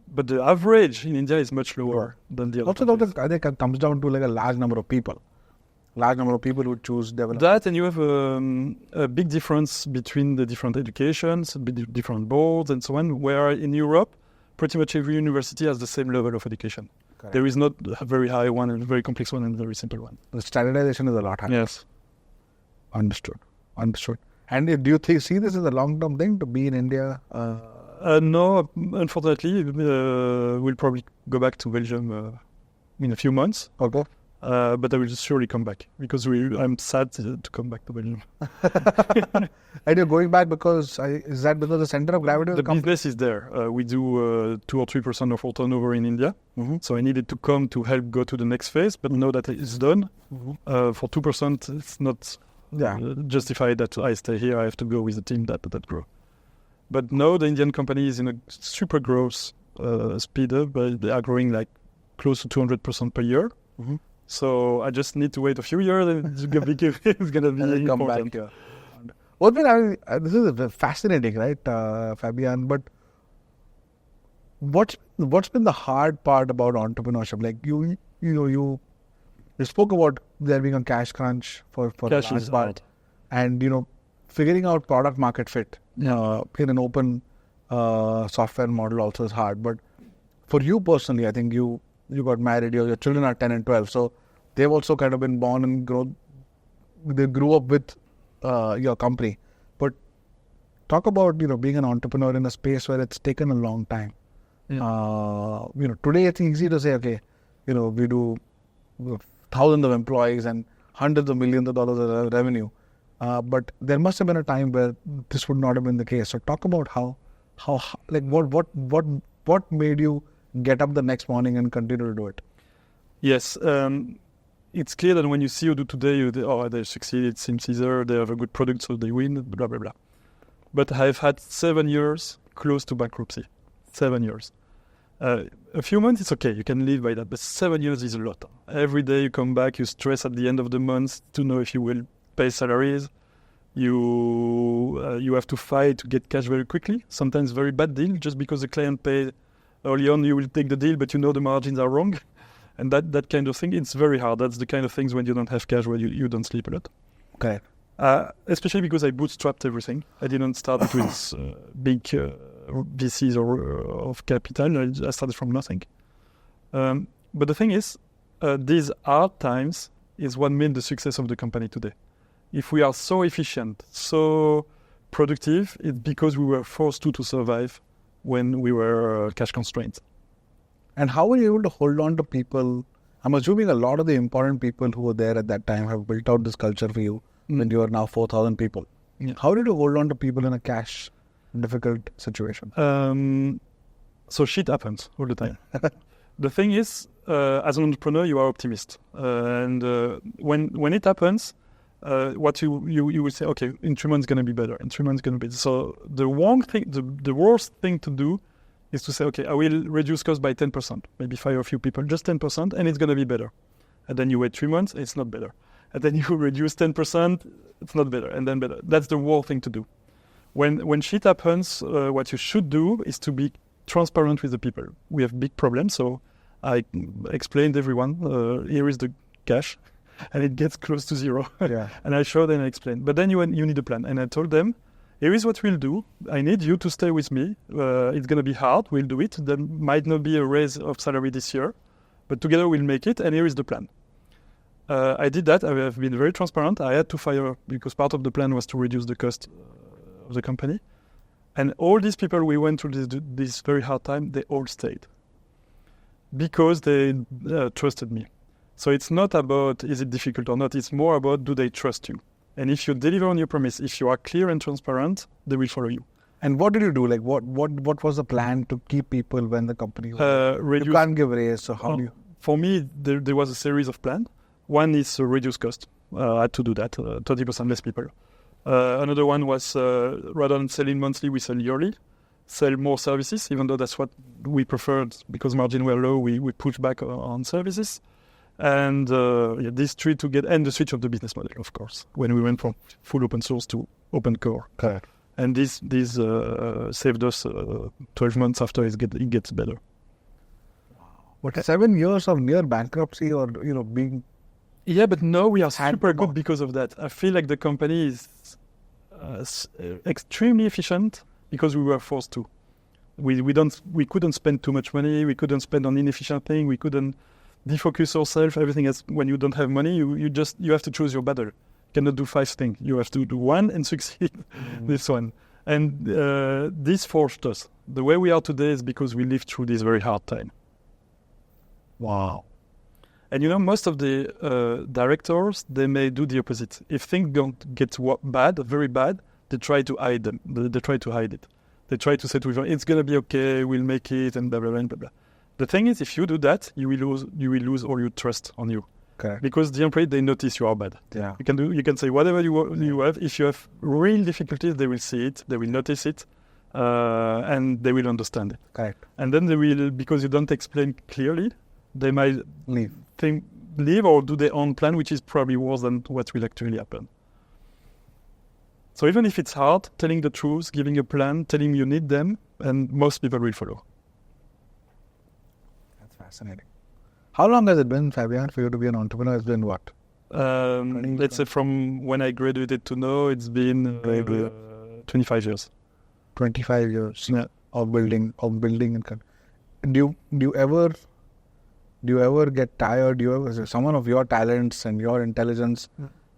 But the average in India is much lower than the other Also, countries. I think it comes down to like a large number of people. Large number of people who choose development. That, and you have a big difference between the different educations, different boards and so on, where in Europe, pretty much every university has the same level of education. Correct. There is not a very high one, and a very complex one, and a very simple one. The standardization is a lot higher. Yes. Understood. And do you see this as a long-term thing to be in India? No, unfortunately, we'll probably go back to Belgium in a few months. Okay. But I will surely come back because I'm sad to come back to Belgium. And you're going back because, is that because the center of gravity of The the company? business is there. We do 2 or 3% of our turnover in India. Mm-hmm. So I needed to come to help go to the next phase. But now that it's done, for 2%, it's not justified that I stay here. I have to go with the team that grow. But now the Indian company is in a super growth speed up. But they are growing like close to 200% per year. Mm-hmm. So I just need to wait a few years and it's going to be Come important. back here. This is fascinating, right, Fabian? But what's been the hard part about entrepreneurship? Like you spoke about there being a cash crunch for Cash a large is part, hard. and figuring out product market fit in an open software model also is hard. But for you personally, I think you got married. Your children are 10 and 12, so they've also kind of been born and they grew up with your company. But talk about being an entrepreneur in a space where it's taken a long time. Yeah. Today it's easy to say, okay, we do thousands of employees and hundreds of millions of dollars of revenue. But there must have been a time where this would not have been the case. So talk about how like what made you get up the next morning and continue to do it? Yes. It's clear that when you see Odoo today, they succeed, it seems easier, they have a good product, so they win, blah, blah, blah. But I've had 7 years close to bankruptcy. 7 years. A few months, it's okay, you can live by that, but 7 years is a lot. Every day you come back, you stress at the end of the month to know if you will pay salaries. You have to fight to get cash very quickly, sometimes very bad deal, just because the client paid early on, you will take the deal, but the margins are wrong. And that kind of thing, it's very hard. That's the kind of things when you don't have cash, where you don't sleep a lot. Okay. Especially because I bootstrapped everything. I didn't start with big VCs or of capital. I started from nothing. But the thing is, these hard times is what made the success of the company today. If we are so efficient, so productive, it's because we were forced to survive when we were cash constrained. And how were you able to hold on to people? I'm assuming a lot of the important people who were there at that time have built out this culture for you when you are now 4,000 people. Yeah. How did you hold on to people in a cash difficult situation? So shit happens all the time. The thing is, as an entrepreneur, you are optimist. And when it happens, what you will say, okay, in 3 months it's going to be better. In 3 months it's going to be better. So the worst thing to do is to say, okay, I will reduce cost by 10%, maybe fire a few people, just 10%, and it's going to be better. And then you wait 3 months, it's not better. And then you reduce 10%, it's not better, and then better. That's the worst thing to do. When shit happens, what you should do is to be transparent with the people. We have big problems, so I explained to everyone, here is the cash, and it gets close to zero. Yeah. And I showed and I explained. But then you need a plan. And I told them, here is what we'll do. I need you to stay with me. It's going to be hard. We'll do it. There might not be a raise of salary this year, but together we'll make it. And here is the plan. I did that. I have been very transparent. I had to fire because part of the plan was to reduce the cost of the company. And all these people we went through this very hard time, they all stayed because they trusted me. So it's not about is it difficult or not. It's more about do they trust you. And if you deliver on your promise, if you are clear and transparent, they will follow you. And what did you do? Like what was the plan to keep people when the company was reduce, you can't give raise, so how do you? For me, there was a series of plans. One is reduce cost. I had to do that, 30% less people. Another one was rather than selling monthly, we sell yearly. Sell more services, even though that's what we preferred because margin were low, we pushed back on services. And these three to get, and the switch of the business model, of course, when we went from full open source to open core. Correct. And this saved us 12 months after it gets better. What 7 years of near bankruptcy or being? Yeah, but now we are super good because of that. I feel like the company is extremely efficient because we were forced to. We couldn't spend too much money. We couldn't spend on inefficient things. We couldn't defocus ourselves. Everything else. When you don't have money, you have to choose your battle. You cannot do 5 things. You have to do one and succeed this one. And this forced us. The way we are today is because we lived through this very hard time. Wow. And most of the directors, they may do the opposite. If things don't get bad, very bad, they try to hide them. They try to hide it. They try to say to everyone, it's going to be okay, we'll make it, and blah, blah, blah, blah, blah. The thing is, if you do that, you will lose all your trust on you. Okay. Because the employee, they notice you are bad. Yeah. You can say whatever you have. If you have real difficulties, they will see it, they will notice it, and they will understand it. Correct. And then they will, because you don't explain clearly, they might leave or do their own plan, which is probably worse than what will actually happen. So even if it's hard, telling the truth, giving a plan, telling you need them, and most people will follow. That's fascinating. How long has it been, Fabien, for you to be an entrepreneur? It's been what? Let's say from when I graduated to now, it's been 25 years. 25 years yeah. of building and do you ever get tired? Do you ever, someone of your talents and your intelligence,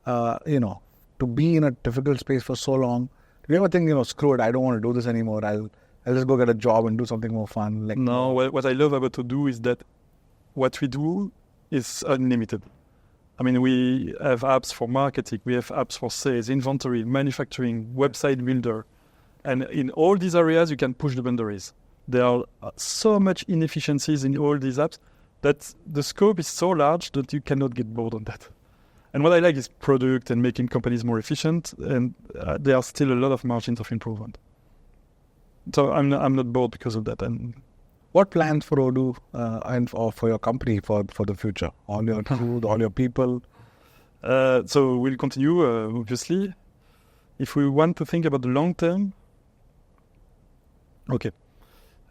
to be in a difficult space for so long, do you ever think, screw it, I don't want to do this anymore. I'll just go get a job and do something more fun. No, what I love about Odoo is that what we do is unlimited. I mean, we have apps for marketing, we have apps for sales, inventory, manufacturing, website builder. And in all these areas, you can push the boundaries. There are so much inefficiencies in all these apps that the scope is so large that you cannot get bored on that. And what I like is product and making companies more efficient, and there are still a lot of margins of improvement. So I'm not bored because of that. And what plans for Odoo and for your company for the future? All your crew, all your people? So we'll continue, obviously. If we want to think about the long term, okay.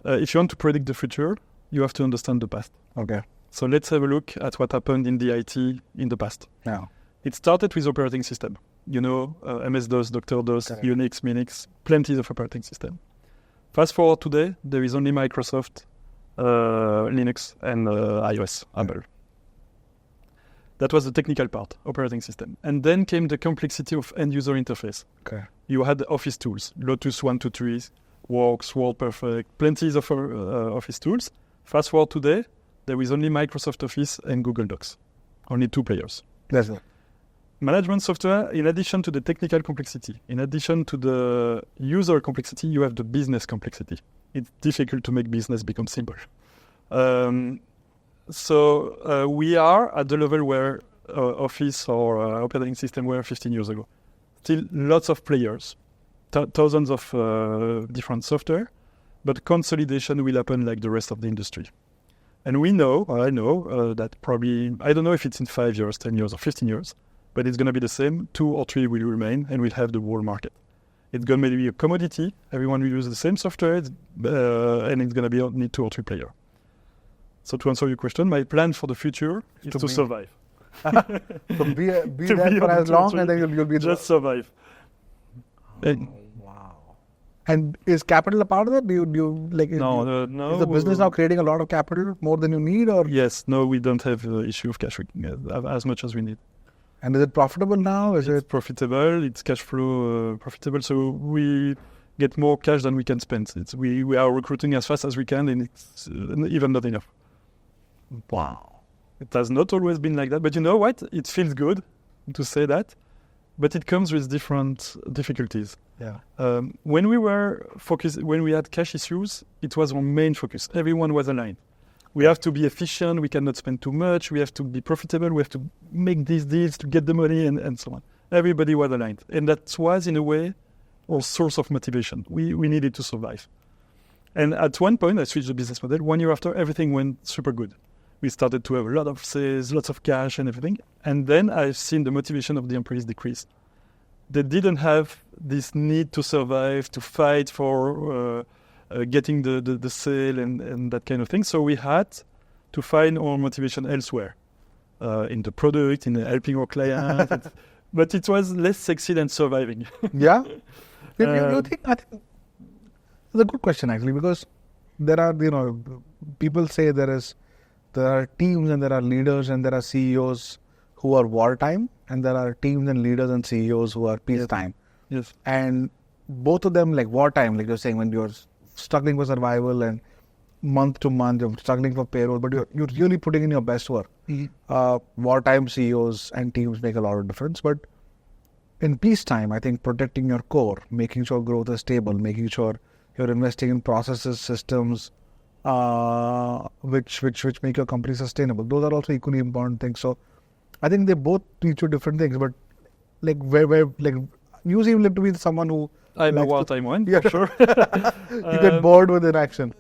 If you want to predict the future, you have to understand the past. Okay. So let's have a look at what happened in the IT in the past. Yeah. It started with operating system. MS-DOS, Dr. DOS, Correct. Unix, Minix, plenty of operating system. Fast forward today, there is only Microsoft, Linux, and iOS, Apple. That was the technical part, operating system. And then came the complexity of end-user interface. Okay. You had Office tools, Lotus 123, Works, WordPerfect, plenty of Office tools. Fast forward today, there is only Microsoft Office and Google Docs. Only 2 players. That's it. Management software, in addition to the technical complexity, in addition to the user complexity, you have the business complexity. It's difficult to make business become simple. So we are at the level where Office or operating system were 15 years ago. Still lots of players, thousands of different software, but consolidation will happen like the rest of the industry. And I know that probably, I don't know if it's in 5 years, 10 years or 15 years, but it's going to be the same. 2 or 3 will remain and we'll have the whole market. It's going to be a commodity. Everyone will use the same software and it's going to be only 2 or 3 players. So to answer your question, my plan for the future is to survive. So be there for as long and then you'll be just survive. Wow. And is capital a part of that? Do you like? No. Is the business now creating a lot of capital, more than you need, or? Yes. No, we don't have the issue of cash. We can have as much as we need. And is it profitable now? Is it profitable? It's cash flow profitable. So we get more cash than we can spend. We are recruiting as fast as we can, and it's even not enough. Wow. It has not always been like that. But you know what? It feels good to say that. But it comes with different difficulties. Yeah. When we had cash issues, it was our main focus. Everyone was aligned. We have to be efficient. We cannot spend too much. We have to be profitable. We have to make these deals to get the money and so on. Everybody was aligned. And that was, in a way, our source of motivation. We needed to survive. And at one point, I switched the business model. 1 year after, everything went super good. We started to have a lot of sales, lots of cash and everything. And then I've seen the motivation of the employees decrease. They didn't have this need to survive, to fight for getting the sale and that kind of thing. So we had to find our motivation elsewhere, in the product, in helping our clients. But it was less sexy than surviving. Yeah? You think, I think it's a good question, actually, because there are, people say there are teams and there are leaders and there are CEOs who are wartime, and there are teams and leaders and CEOs who are peacetime. Yes. And both of them, like wartime, like you're saying, when you're struggling for survival and month to month, you're struggling for payroll, but you're really putting in your best work. Mm-hmm. Wartime CEOs and teams make a lot of difference. But in peacetime, I think protecting your core, making sure growth is stable, making sure you're investing in processes, systems, which make your company sustainable. Those are also equally important things. So I think they both teach you different things, but like where you seem to be someone who I'm a wartime one, yeah, for sure. You get bored with inaction.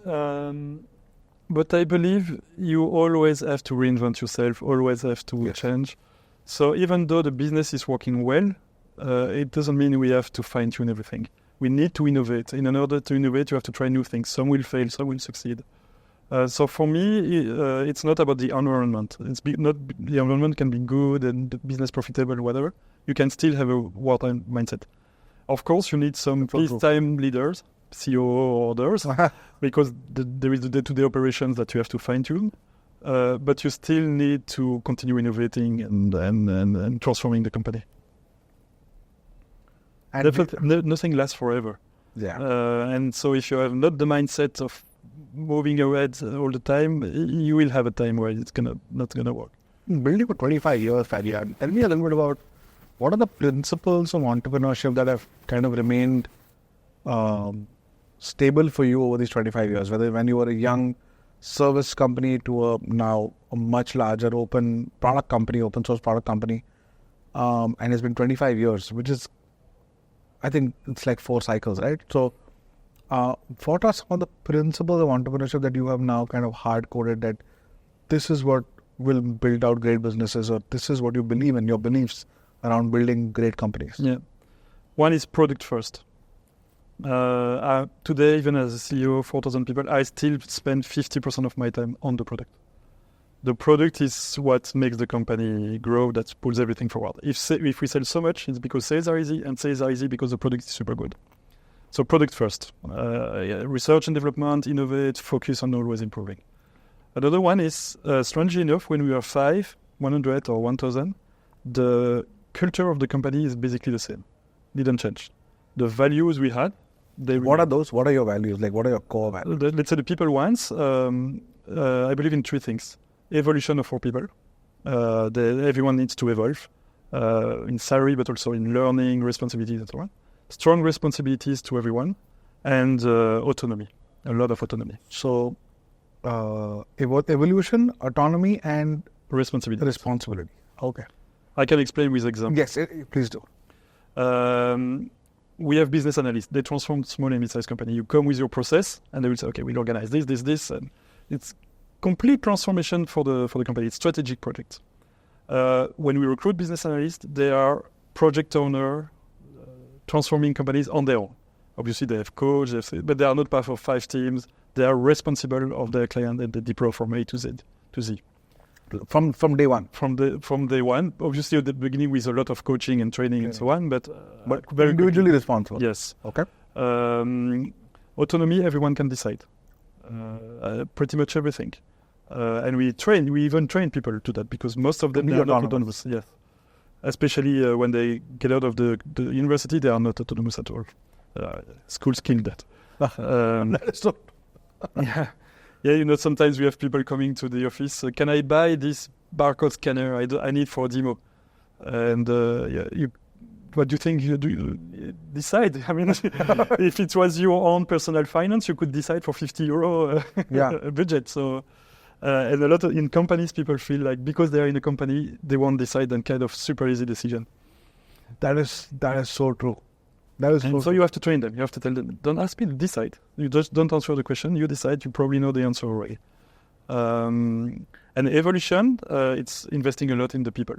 But I believe you always have to reinvent yourself, always have to change. So even though the business is working well, it doesn't mean we have to fine-tune everything. We need to innovate. In order to innovate, you have to try new things. Some will fail, some will succeed. So for me, it's not about the environment. Not the environment can be good and the business profitable, whatever. You can still have a wartime mindset. Of course, you need some peacetime leaders, CEO or others, because there is the day-to-day operations that you have to fine-tune. But you still need to continue innovating and transforming the company. And nothing lasts forever. Yeah. And so if you have not the mindset of moving ahead all the time, you will have a time where it's not gonna work. Building for 25 years, Fabian, tell me a little bit about what are the principles of entrepreneurship that have kind of remained stable for you over these 25 years, whether when you were a young service company to now a much larger open source product company, and it's been 25 years, which is, I think it's like 4 cycles, right? So what are some of the principles of entrepreneurship that you have now kind of hard-coded that this is what will build out great businesses, or this is what you believe in, your beliefs around building great companies? Yeah. One is product first. Today, even as a CEO of 4,000 people, I still spend 50% of my time on the product. The product is what makes the company grow, that pulls everything forward. If we sell so much, it's because sales are easy, and sales are easy because the product is super good. So product first. Research and development, innovate, focus on always improving. Another one is, strangely enough, when we are 5, 100 or 1,000, the culture of the company is basically the same. Didn't change. The values we had, what are those? What are your values? Like, what are your core values? Let's say the people ones, I believe in 3 things. Evolution of our people. Everyone needs to evolve in salary, but also in learning, responsibilities, and so on. Strong responsibilities to everyone, and autonomy, a lot of autonomy. So, evolution, autonomy, and responsibility. Okay. I can explain with examples. Yes, please do. We have business analysts. They transform small and mid-sized company. You come with your process, and they will say, okay, we'll organize this, and it's complete transformation for the company. It's strategic projects. When we recruit business analysts, they are project owner, transforming companies on their own. Obviously, they have coach, but they are not part of 5 teams. They are responsible of their client, and they deploy from A to Z. From day one. From day one. Obviously, at the beginning with a lot of coaching and training and so on, but very individually responsible. Yes. Okay. Autonomy, everyone can decide. Pretty much everything. And we even train people to that, because most of them, they are not autonomous. Yes. Especially when they get out of the university, they are not autonomous at all. Schools kill that. That is so. Yeah. Yeah, sometimes we have people coming to the office. Can I buy this barcode scanner? I need for a demo. And what do you think? You decide. I mean, if it was your own personal finance, you could decide for €50 budget. So, and a lot in companies, people feel like because they are in a company, they won't decide and kind of super easy decision. That is so true. So you have to train them. You have to tell them, don't ask me to decide. You just don't answer the question. You decide. You probably know the answer already. And evolution, it's investing a lot in the people.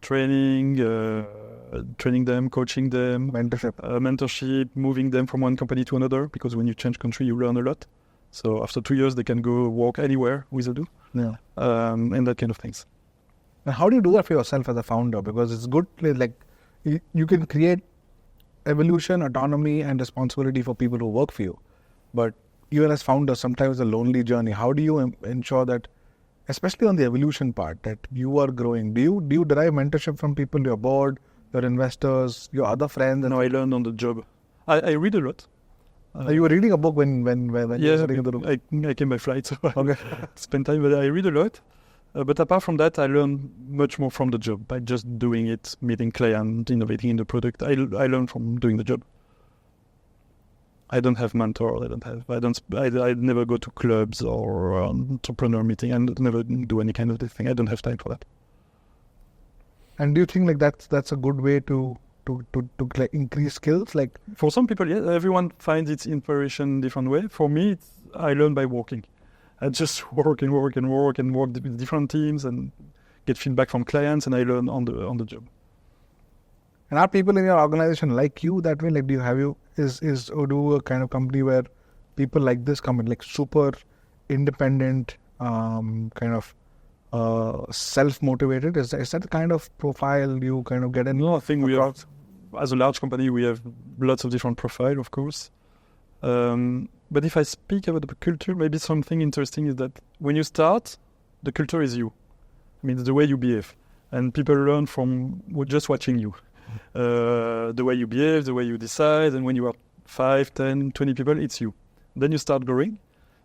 Training them, coaching them. Mentorship, moving them from one company to another. Because when you change country, you learn a lot. So after 2 years, they can go work anywhere with Odoo. Yeah. And that kind of things. And how do you do that for yourself as a founder? Because it's good, like you can create evolution, autonomy, and responsibility for people who work for you. But even as founders, sometimes a lonely journey. How do you ensure that, especially on the evolution part, that you are growing? Do you derive mentorship from people, your board, your investors, your other friends? No, I learned on the job. I read a lot. You were reading a book when you were sitting in the room? I came by flight, so okay. I spent time, but I read a lot. But apart from that, I learn much more from the job by just doing it, meeting clients, innovating in the product. I learn from doing the job. I don't have mentors. I never go to clubs or entrepreneur meeting. I never do any kind of this thing. I don't have time for that. And do you think like that's a good way to like increase skills? Like for some people, yes. Everyone finds its inspiration in different way. For me, I learn by working. I just work with different teams and get feedback from clients, and I learn on the job. And are people in your organization like you that way? Like, is Odoo a kind of company where people like this come in, like super independent, kind of self-motivated? Is that the kind of profile you kind of get in? No, I think we have, as a large company, we have lots of different profiles, of course. But if I speak about the culture, maybe something interesting is that when you start, the culture is you. I mean, it's the way you behave. And people learn from just watching you. The way you behave, the way you decide, and when you are 5, 10, 20 people, it's you. Then you start growing.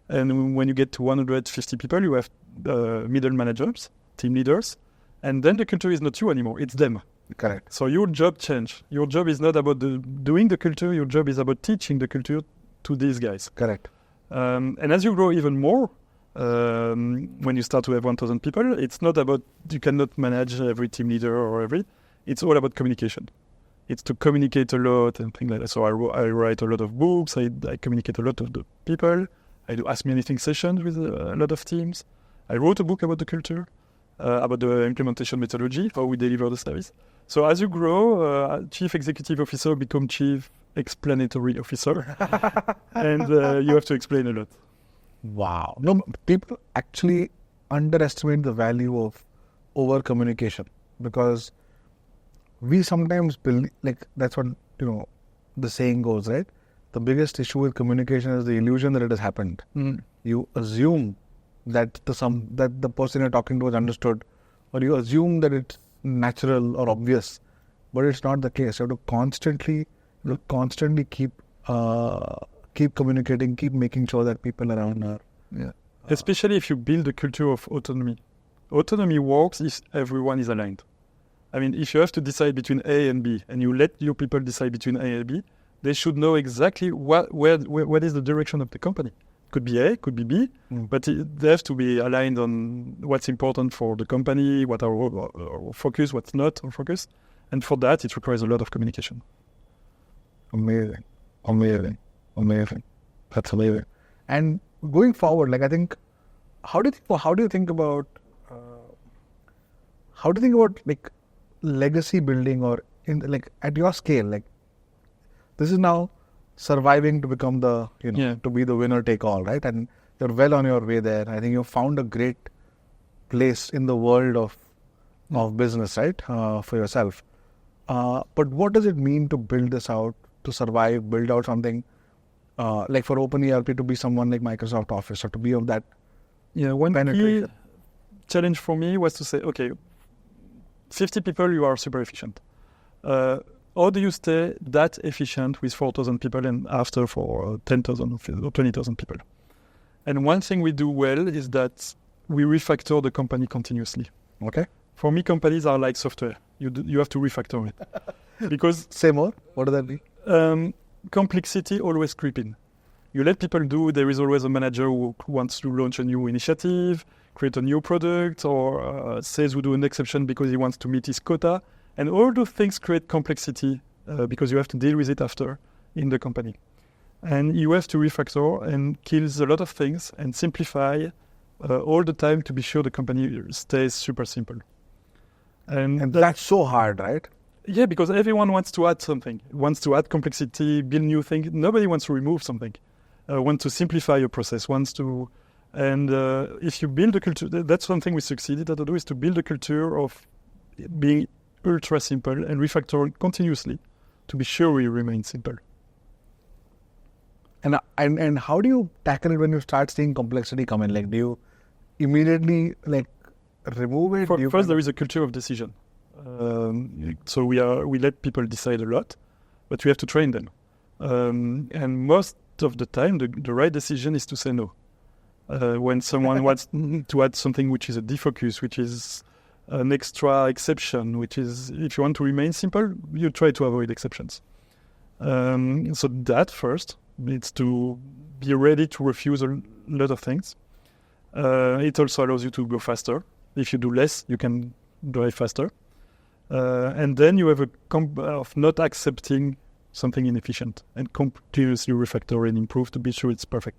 And when you get to 150 people, you have middle managers, team leaders. And then the culture is not you anymore, it's them. Correct. So your job change. Your job is not about doing the culture, your job is about teaching the culture to these guys. Correct. And as you grow even more, when you start to have 1,000 people, it's not about, you cannot manage every team leader or it's all about communication. It's to communicate a lot and things like that. So I write a lot of books, I communicate a lot with the people, I do Ask Me Anything sessions with a lot of teams. I wrote a book about the culture, about the implementation methodology, how we deliver the service. So as you grow, Chief Executive Officer become Chief Explanatory Officer, and you have to explain a lot. Wow. No, people actually underestimate the value of over-communication, because we sometimes believe, like that's what, the saying goes, right? The biggest issue with communication is the illusion that it has happened. Mm. You assume that the person you're talking to has understood, or you assume that it's natural or obvious, but it's not the case. You have to constantly keep communicating, keep making sure that people around are. Yeah. Especially if you build a culture of autonomy. Autonomy works if everyone is aligned. I mean, if you have to decide between A and B, and you let your people decide between A and B, they should know exactly what is the direction of the company. Could be A, could be B, but they have to be aligned on what's important for the company, what are our focus, what's not our focus. And for that, it requires a lot of communication. Amazing. That's amazing. And going forward, like I think, how do you think about like legacy building, or in like at your scale, like this is now surviving to become the to be the winner take all, right? And you're well on your way there. I think you've found a great place in the world of business, right? For yourself. But what does it mean to build this out to survive, build out something like for Open ERP to be someone like Microsoft Office or to be of that One key penetration? challenge for me was to say, okay, 50 people, you are super efficient. How do you stay that efficient with 4,000 people and after for 10,000 or 20,000 people? And one thing we do well is that we refactor the company continuously. Okay. For me, companies are like software. You have to refactor it. Because Say more. What does that mean? Complexity always creep in. You let people do, there is always a manager who wants to launch a new initiative, create a new product, or says we do an exception because he wants to meet his quota. And all those things create complexity because you have to deal with it after in the company. And you have to refactor and kills a lot of things and simplify all the time to be sure the company stays super simple. And that's so hard, right? Yeah, because everyone wants to add something, wants to add complexity, build new things. Nobody wants to remove something. Wants to simplify your process, and if you build a culture, that's one thing we succeeded at Odoo, is to build a culture of being ultra simple and refactor continuously to be sure we remain simple. And how do you tackle it when you start seeing complexity come in? Like, do you immediately remove it? First, there is a culture of decision. So we let people decide a lot, but we have to train them. And most of the time, the right decision is to say no. When someone wants to add something which is a defocus, which is an extra exception, which is, if you want to remain simple, you try to avoid exceptions. So that first needs to be ready to refuse a lot of things. It also allows you to go faster. If you do less, you can drive faster. And then you have a of not accepting something inefficient and continuously refactor and improve to be sure it's perfect.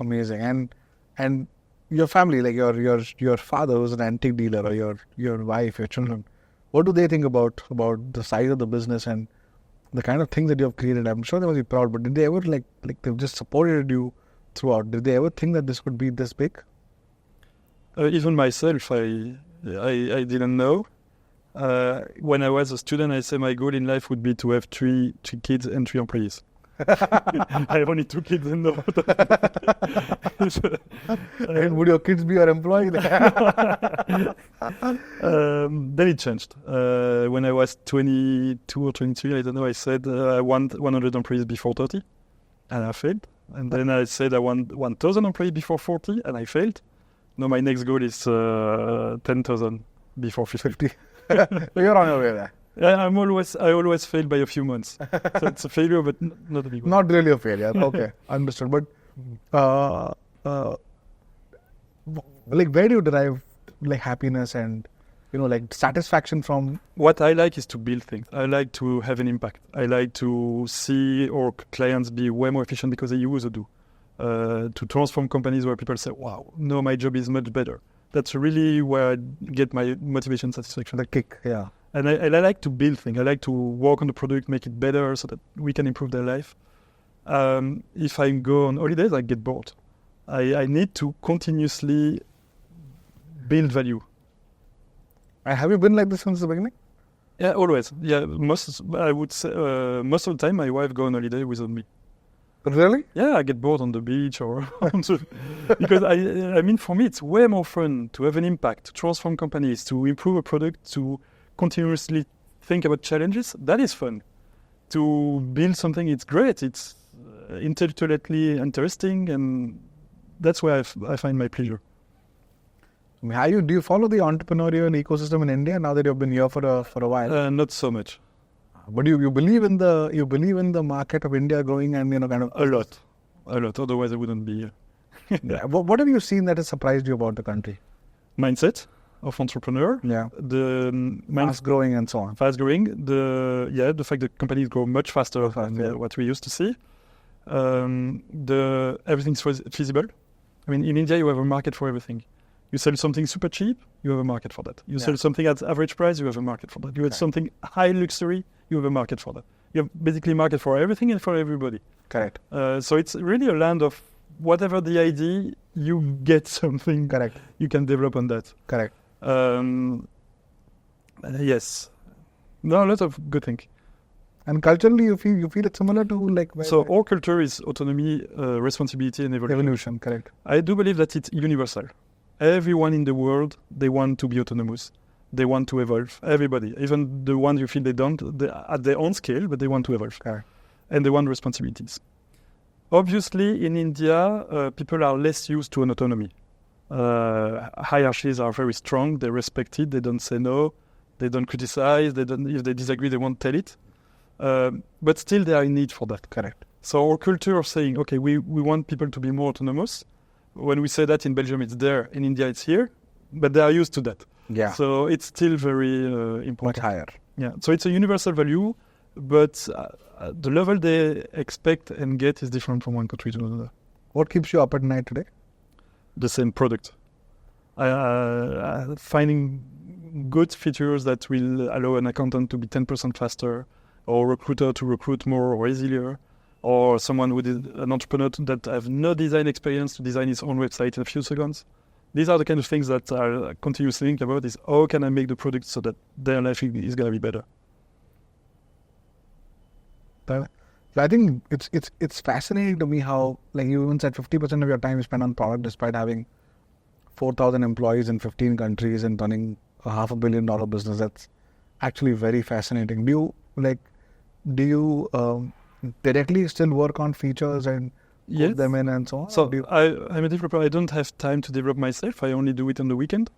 Amazing. And your family, like your father was an antique dealer, or your wife, your children, what do they think about the size of the business and the kind of things that you have created? I'm sure they must be proud, but did they ever like they've just supported you throughout? Did they ever think that this could be this big? Even myself, I didn't know. When I was a student, I said my goal in life would be to have three kids and 3 employees. I have only 2 kids in the world. And would your kids be your employees? Then it changed. When I was 22 or 23, I don't know, I said I want 100 employees before 30, and I failed. And then I said I want 1,000 employees before 40, and I failed. No, my next goal is 10,000 before 50. You're on your way there. I always fail by a few months. So it's a failure, but not a big one. Not really a failure. Okay, understood. But where do you derive happiness and satisfaction from? What I like is to build things. I like to have an impact. I like to see our clients be way more efficient because they use Odoo. To transform companies where people say, wow, no, my job is much better. That's really where I get my motivation, satisfaction. The kick, yeah. And I like to build things. I like to work on the product, make it better so that we can improve their life. If I go on holidays, I get bored. I need to continuously build value. Have you been like this since the beginning? Yeah, always. Yeah, I would say most of the time my wife go on holiday without me. Really? Yeah, I get bored on the beach or because I mean, for me, it's way more fun to have an impact, to transform companies, to improve a product, to continuously think about challenges. That is fun. To build something, it's great. It's intellectually interesting, and that's where I find my pleasure. Do you follow the entrepreneurial ecosystem in India now that you've been here for a while? Not so much. But you believe in the market of India growing and kind of a lot. Otherwise, I wouldn't be here. Yeah. What have you seen that has surprised you about the country? Mindset of entrepreneur. Yeah. The fast growing and so on. Fast growing. The fact that companies grow much faster than what we used to see. Everything's feasible. I mean, in India, you have a market for everything. You sell something super cheap, you have a market for that. You sell something at average price, you have a market for that. You have something high luxury, you have a market for that. You have basically a market for everything and for everybody. Correct. So it's really a land of whatever the idea, you get something. Correct. You can develop on that. Correct. Yes. No, a lot of good things. And culturally, you feel it's similar to like So our culture is autonomy, responsibility, and evolution. Correct. I do believe that it's universal. Everyone in the world, they want to be autonomous. They want to evolve. Everybody, even the ones you feel they don't, they at their own scale, but they want to evolve. Correct. And they want responsibilities. Obviously, in India, people are less used to an autonomy. Hierarchies are very strong. They respect it. They don't say no. They don't criticize. They don't. If they disagree, they won't tell it. But still, they are in need for that. Correct. So our culture of saying, okay, we want people to be more autonomous. When we say that in Belgium, it's there. In India, it's here. But they are used to that. Yeah. So it's still very important. Much higher. Yeah. So it's a universal value, but the level they expect and get is different from one country to another. What keeps you up at night today? The same product. Finding good features that will allow an accountant to be 10% faster, or a recruiter to recruit more or easier, or someone with an entrepreneur that have no design experience to design his own website in a few seconds. These are the kind of things that I continuously think about is how can I make the product so that their life is going to be better. So I think it's fascinating to me how, like you even said, 50% of your time is spent on product despite having 4,000 employees in 15 countries and running a $500 million business. That's actually very fascinating. Do you directly still work on features and put them in and so on? So I'm a developer. I don't have time to develop myself. I only do it on the weekend.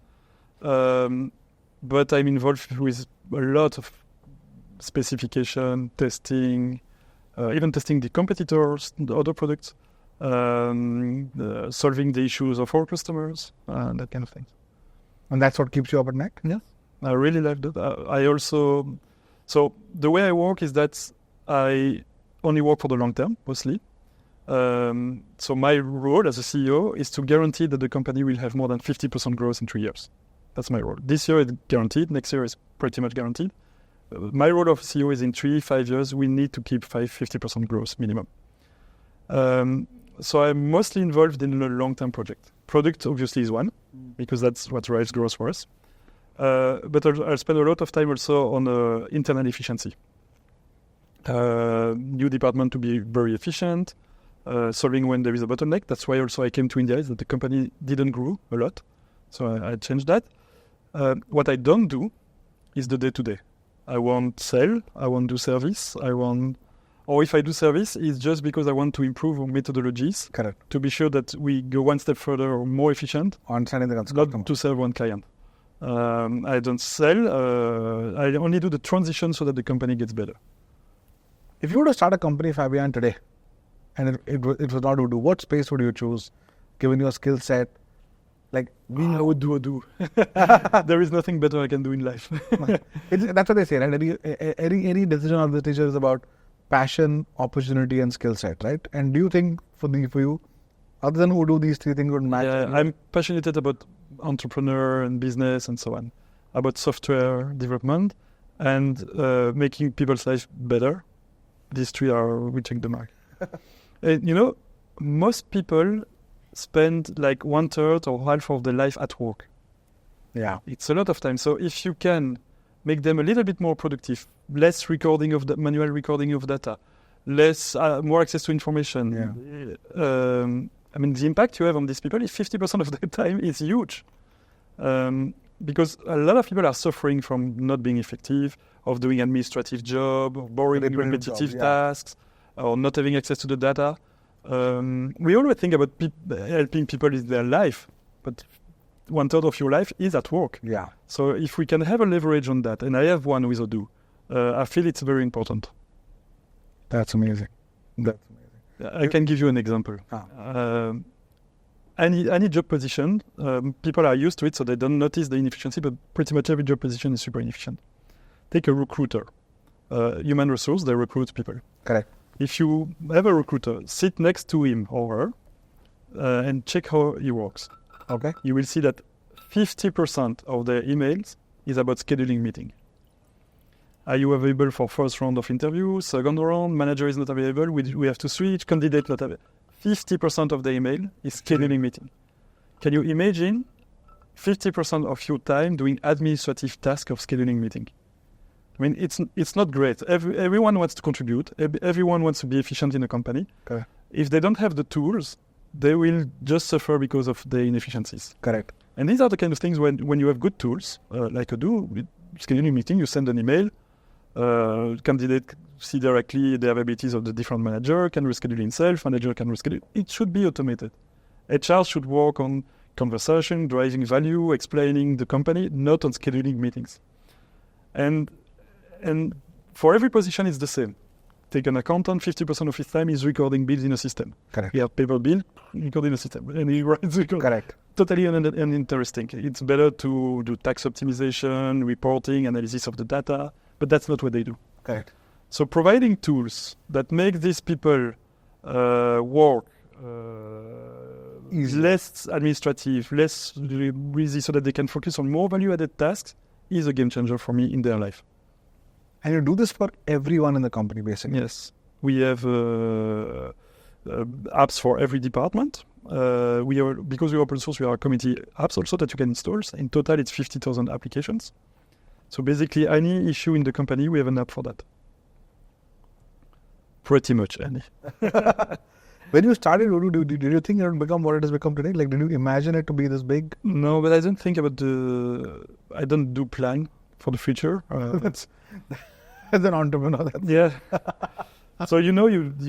But I'm involved with a lot of specification, testing, even testing the competitors, the other products, solving the issues of our customers, that kind of thing. And that's what keeps you up at night? Yeah. I really like that. So the way I work is that I only work for the long term, mostly. So my role as a CEO is to guarantee that the company will have more than 50% growth in 3 years. That's my role. This year is guaranteed. Next year is pretty much guaranteed. My role of CEO is in 3-5 years, we need to keep 50% growth minimum. So I'm mostly involved in a long-term project. Product obviously is one, because that's what drives growth for us. But I'll spend a lot of time also on internal efficiency. New department to be very efficient, solving when there is a bottleneck. That's why also I came to India, is that the company didn't grow a lot. So I changed that. What I don't do is the day-to-day. I won't sell, I won't do service, or if I do service, it's just because I want to improve our methodologies. Correct. To be sure that we go one step further or more efficient. Understanding the customer. Not to serve one client. I don't sell, I only do the transition so that the company gets better. If you were to start a company, Fabien, today, and it was not Odoo, what space would you choose, given your skill set? Like I would do Odoo. There is nothing better I can do in life. That's what they say, right? Any decision of the teacher is about passion, opportunity, and skill set, right? And do you think for you, other than Odoo, these three things would match? Yeah, I'm passionate about entrepreneur and business and so on, about software development and making people's life better. These three are reaching the mark. And, most people spend like 1/3 or half of their life at work. Yeah. It's a lot of time. So if you can make them a little bit more productive, less recording of the manual recording of data, more access to information. Yeah. The impact you have on these people is 50% of their time is huge. Because a lot of people are suffering from not being effective, of doing administrative job, or boring repetitive tasks, or not having access to the data. We always think about helping people in their life, but 1/3 of your life is at work. Yeah. So if we can have a leverage on that, and I have one with Odoo, I feel it's very important. That's amazing. I can give you an example. Any job position, people are used to it, so they don't notice the inefficiency, but pretty much every job position is super inefficient. Take a recruiter. Human resource, they recruit people. Correct. If you have a recruiter, sit next to him or her and check how he works. Okay. You will see that 50% of their emails is about scheduling meeting. Are you available for first round of interview, second round, manager is not available, we have to switch, candidate not available. 50% of the email is scheduling meeting. Can you imagine 50% of your time doing administrative task of scheduling meeting? I mean, it's not great. Everyone wants to contribute. Everyone wants to be efficient in a company. Correct. If they don't have the tools, they will just suffer because of the inefficiencies. Correct. And these are the kind of things when you have good tools, like Odoo, with scheduling meeting, you send an email, candidate see directly the availabilities of the different manager, can reschedule himself, manager can reschedule. It should be automated. HR should work on conversation, driving value, explaining the company, not on scheduling meetings. And for every position, it's the same. Take an accountant, 50% of his time is recording bills in a system. Correct. We have paper bill, record in a system, and he writes record. Correct. Totally uninteresting. It's better to do tax optimization, reporting, analysis of the data, but that's not what they do. Correct. So providing tools that make these people work less administrative, less busy, so that they can focus on more value-added tasks is a game changer for me in their life. And you do this for everyone in the company, basically. Yes. We have apps for every department. Because we are open source, we are a community apps also that you can install. In total, it's 50,000 applications. So basically, any issue in the company, we have an app for that. Pretty much any. When you started Odoo, did you think it would become what it has become today? Like, did you imagine it to be this big? No, but I don't think about I don't do plan for the future. As an entrepreneur, yeah. So you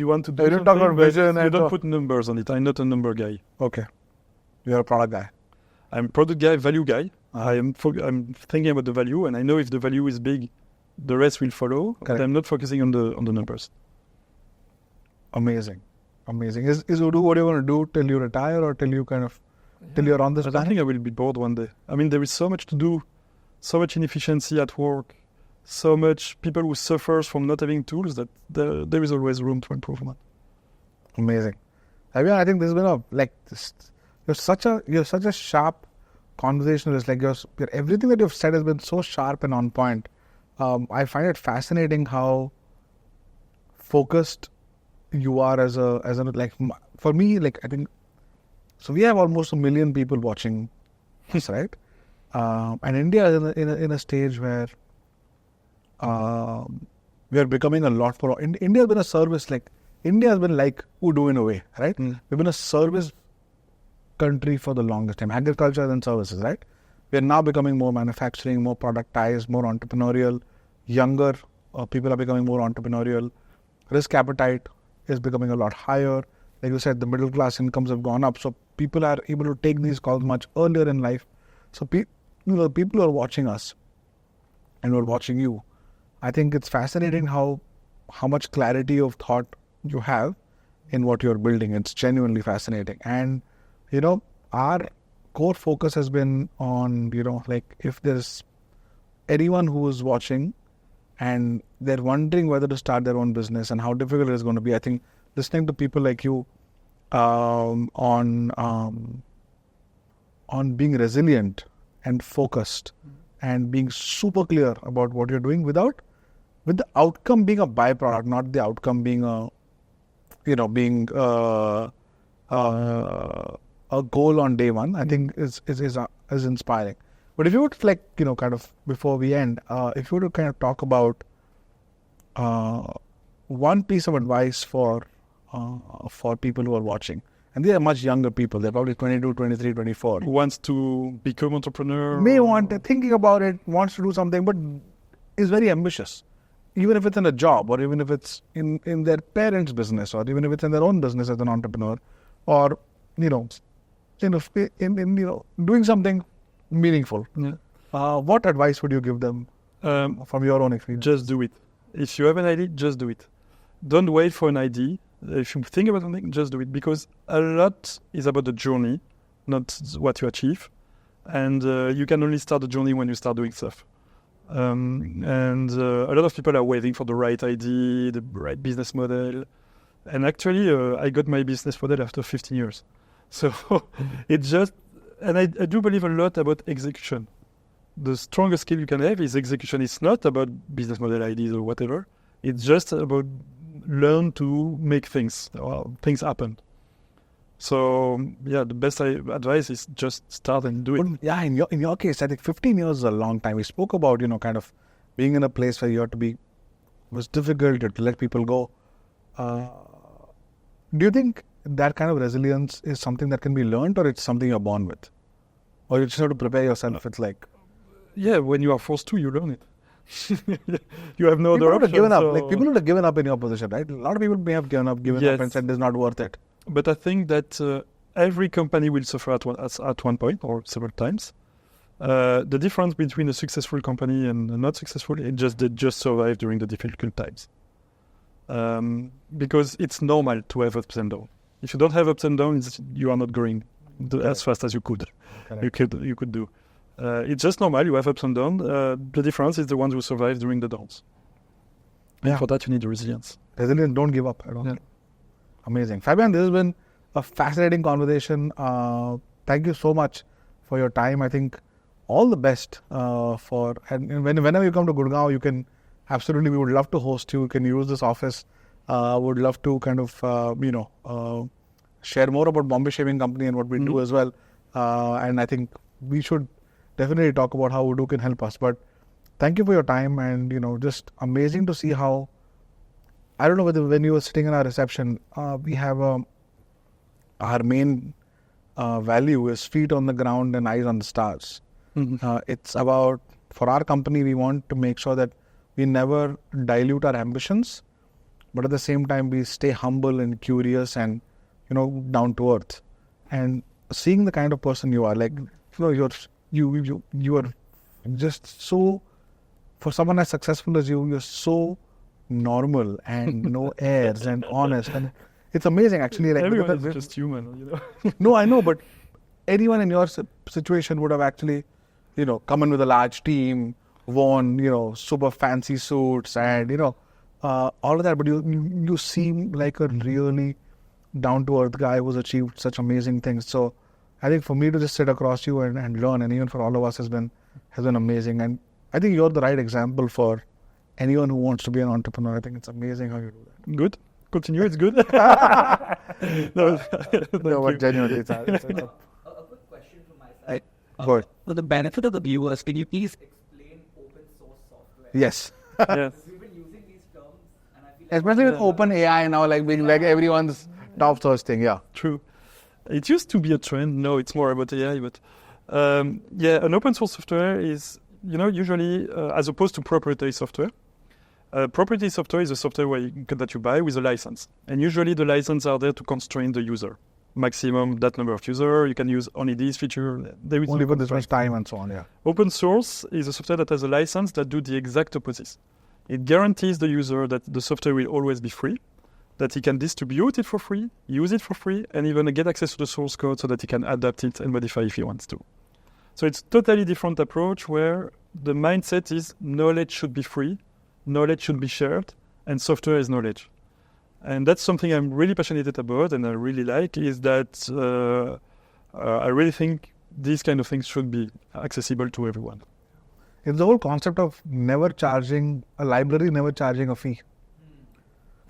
want to do you don't talk about vision you and don't put numbers on it. I'm not a number guy. Okay. You're a product guy. I'm a product guy, value guy. I'm thinking about the value, and I know if the value is big, the rest will follow. Correct. But I'm not focusing on the numbers. Amazing. Is Odoo what you want to do till you retire or till you till you're on this I planet? think I will be bored one day. I mean, there is so much to do, so much inefficiency at work, so much people who suffers from not having tools that there is always room for improvement. Amazing. Fabien, I think this has been you're such a sharp conversationalist. Like your everything that you've said has been so sharp and on point. I find it fascinating how focused you are as a like, for me, like, I think, so we have almost 1 million people watching us, right? And India is in a stage where we are becoming a lot for, India has been a service, like, India has been like Odoo in a way, right? We've been a service country for the longest time, agriculture and services, right? We are now becoming more manufacturing, more productized, more entrepreneurial. Younger people are becoming more entrepreneurial. Risk appetite is becoming a lot higher. Like you said, the middle class incomes have gone up. So people are able to take these calls much earlier in life. So people who are watching us and who are watching you, I think it's fascinating how much clarity of thought you have in what you're building. It's genuinely fascinating. And, our core focus has been on, like, if there's anyone who is watching and they're wondering whether to start their own business and how difficult it is going to be, I think listening to people like you on being resilient and focused and being super clear about what you're doing with the outcome being a byproduct, not the outcome being a goal on day one, I think is inspiring. But if you would kind of before we end, if you were to kind of talk about one piece of advice for people who are watching, and they are much younger people, they're probably 22, 23, 24. Who wants to become entrepreneur? May want, thinking about it, wants to do something, but is very ambitious. Even if it's in a job, or even if it's in their parents' business, or even if it's in their own business as an entrepreneur, or doing something meaningful. Yeah. What advice would you give them from your own experience? Just do it. If you have an idea, just do it. Don't wait for an idea. If you think about something, just do it. Because a lot is about the journey, not what you achieve. And you can only start the journey when you start doing stuff. And a lot of people are waiting for the right idea, the right business model. And actually, I got my business model after 15 years. So it's just, and I do believe a lot about execution. The strongest skill you can have is execution. It's not about business model ideas or whatever. It's just about learn to make things happen. So yeah, the best advice is just start and do it. Yeah, in your case, I think 15 years is a long time. We spoke about, being in a place where you have to be, was difficult, you have to let people go. Do you think that kind of resilience is something that can be learned, or it's something you're born with? Or you just have to prepare yourself? It's like... Yeah, when you are forced to, you learn it. You have no people other would have option. given up. So... Like people would have given up in your position, right? A lot of people may have given up and said it's not worth it. But I think that every company will suffer at one point or several times. The difference between a successful company and a not successful is just they just survive during the difficult times. Because it's normal to have ups and downs. If you don't have ups and downs, you are not growing as fast as you could. Correct. You could do. It's just normal. You have ups and downs. The difference is the ones who survive during the downs. And for that, you need resilience. Resilience, don't give up at all. Yeah. Amazing. Fabian, this has been a fascinating conversation. Thank you so much for your time. I think all the best and whenever you come to Gurgaon, you can absolutely, we would love to host you. You can use this office. Would love to kind of, share more about Bombay Shaving Company and what we do as well. And I think we should definitely talk about how Odoo can help us. But thank you for your time, and, just amazing to see how, I don't know whether when you were sitting in our reception, we have our main value is feet on the ground and eyes on the stars. It's about, for our company, we want to make sure that we never dilute our ambitions, but at the same time, we stay humble and curious and, down to earth. And seeing the kind of person you are, like, you are just so, for someone as successful as you're so normal and no airs and honest, and it's amazing actually. Like, everyone is just human, No, I know, but anyone in your situation would have actually, come in with a large team, worn, super fancy suits and, all of that. But you seem like a really down-to-earth guy who's achieved such amazing things. So I think for me to just sit across you and learn, and even for all of us, has been amazing. And I think you're the right example for anyone who wants to be an entrepreneur. I think it's amazing how you do that. Good. Continue. It's good. No, but genuinely, it's a quick question from my side. Go ahead. For the benefit of the viewers, can you please explain open source software? Yes. Yes. We've been using these terms, and I feel like Especially with open AI now, like being like everyone's top source thing. Yeah. True. It used to be a trend. No, it's more about AI. But an open source software is, usually as opposed to proprietary software. Proprietary software is a software that you buy with a license. And usually the license are there to constrain the user. Maximum that number of users. You can use only this feature. There is Only for this much time and so on. Yeah. Open source is a software that has a license that do the exact opposite. It guarantees the user that the software will always be free, that he can distribute it for free, use it for free, and even get access to the source code so that he can adapt it and modify if he wants to. So it's totally different approach where the mindset is knowledge should be free, knowledge should be shared, and software is knowledge. And that's something I'm really passionate about and I really like, is that I really think these kind of things should be accessible to everyone. It's the whole concept of never charging a library, never charging a fee.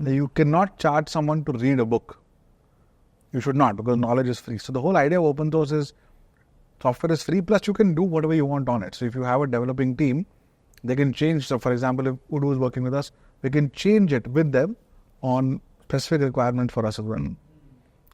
You cannot charge someone to read a book. You should not, because knowledge is free. So the whole idea of open source is software is free, plus you can do whatever you want on it. So if you have a developing team, they can change. So for example, if Odoo is working with us, we can change it with them on specific requirement for us as well.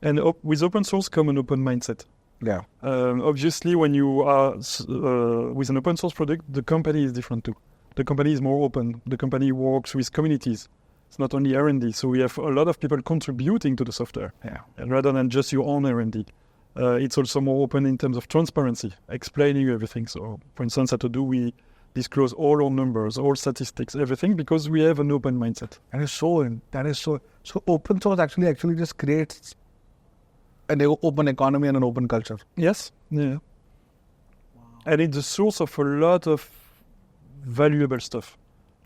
And with open source come an open mindset. Yeah. Obviously, when you are with an open source product, the company is different too. The company is more open. The company works with communities. It's not only R&D. So we have a lot of people contributing to the software, rather than just your own R&D. It's also more open in terms of transparency, explaining everything. So, for instance, at Odoo, we disclose all our numbers, all statistics, everything, because we have an open mindset. So open source actually just creates an open economy and an open culture. Yes. Yeah. Wow. And it's the source of a lot of valuable stuff.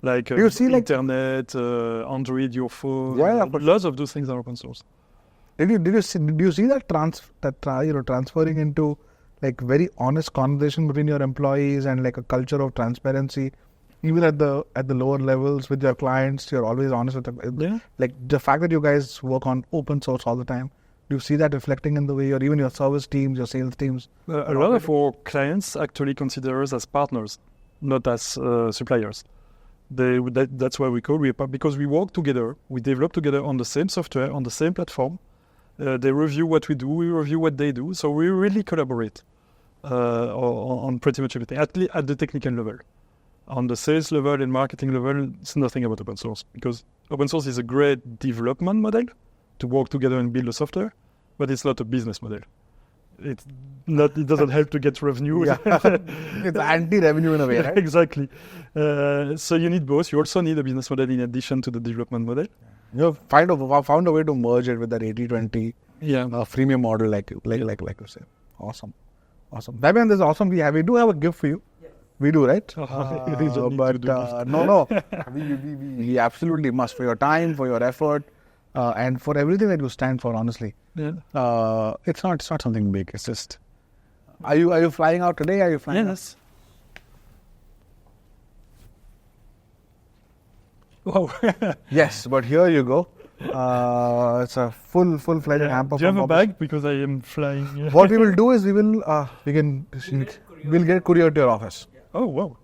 Like you see, internet, Android, your phone. Lots of those things are open source. Did you see that transferring into like very honest conversation between your employees and like a culture of transparency, even at the lower levels with your clients? You're always honest with them. Like the fact that you guys work on open source all the time. Do you see that reflecting in the way even your service teams, your sales teams? A lot of our clients actually consider us as partners, not as suppliers. That's why we call because we work together. We develop together on the same software, on the same platform. They review what we do. We review what they do. So we really collaborate on pretty much everything, at the technical level. On the sales level and marketing level, it's nothing about open source, because open source is a great development model to work together and build a software, but it's not a business model. It doesn't help to get revenue. Yeah. It's anti-revenue in a way, right? Exactly. So you need both. You also need a business model in addition to the development model. You found a way to merge it with that 80-20 freemium model, like you say. Awesome. Fabian, this is awesome. We do have a gift for you. Yes. We do, right? No. We absolutely must, for your time, for your effort, and for everything that you stand for. Honestly, it's not something big. It's just. Are you flying out today? Are you flying? Yes. Wow. Yes, but here you go. It's a full-fledged hamper. Do you have a bag? Because I am flying. What we will do is we'll get courier to your office. Oh, wow.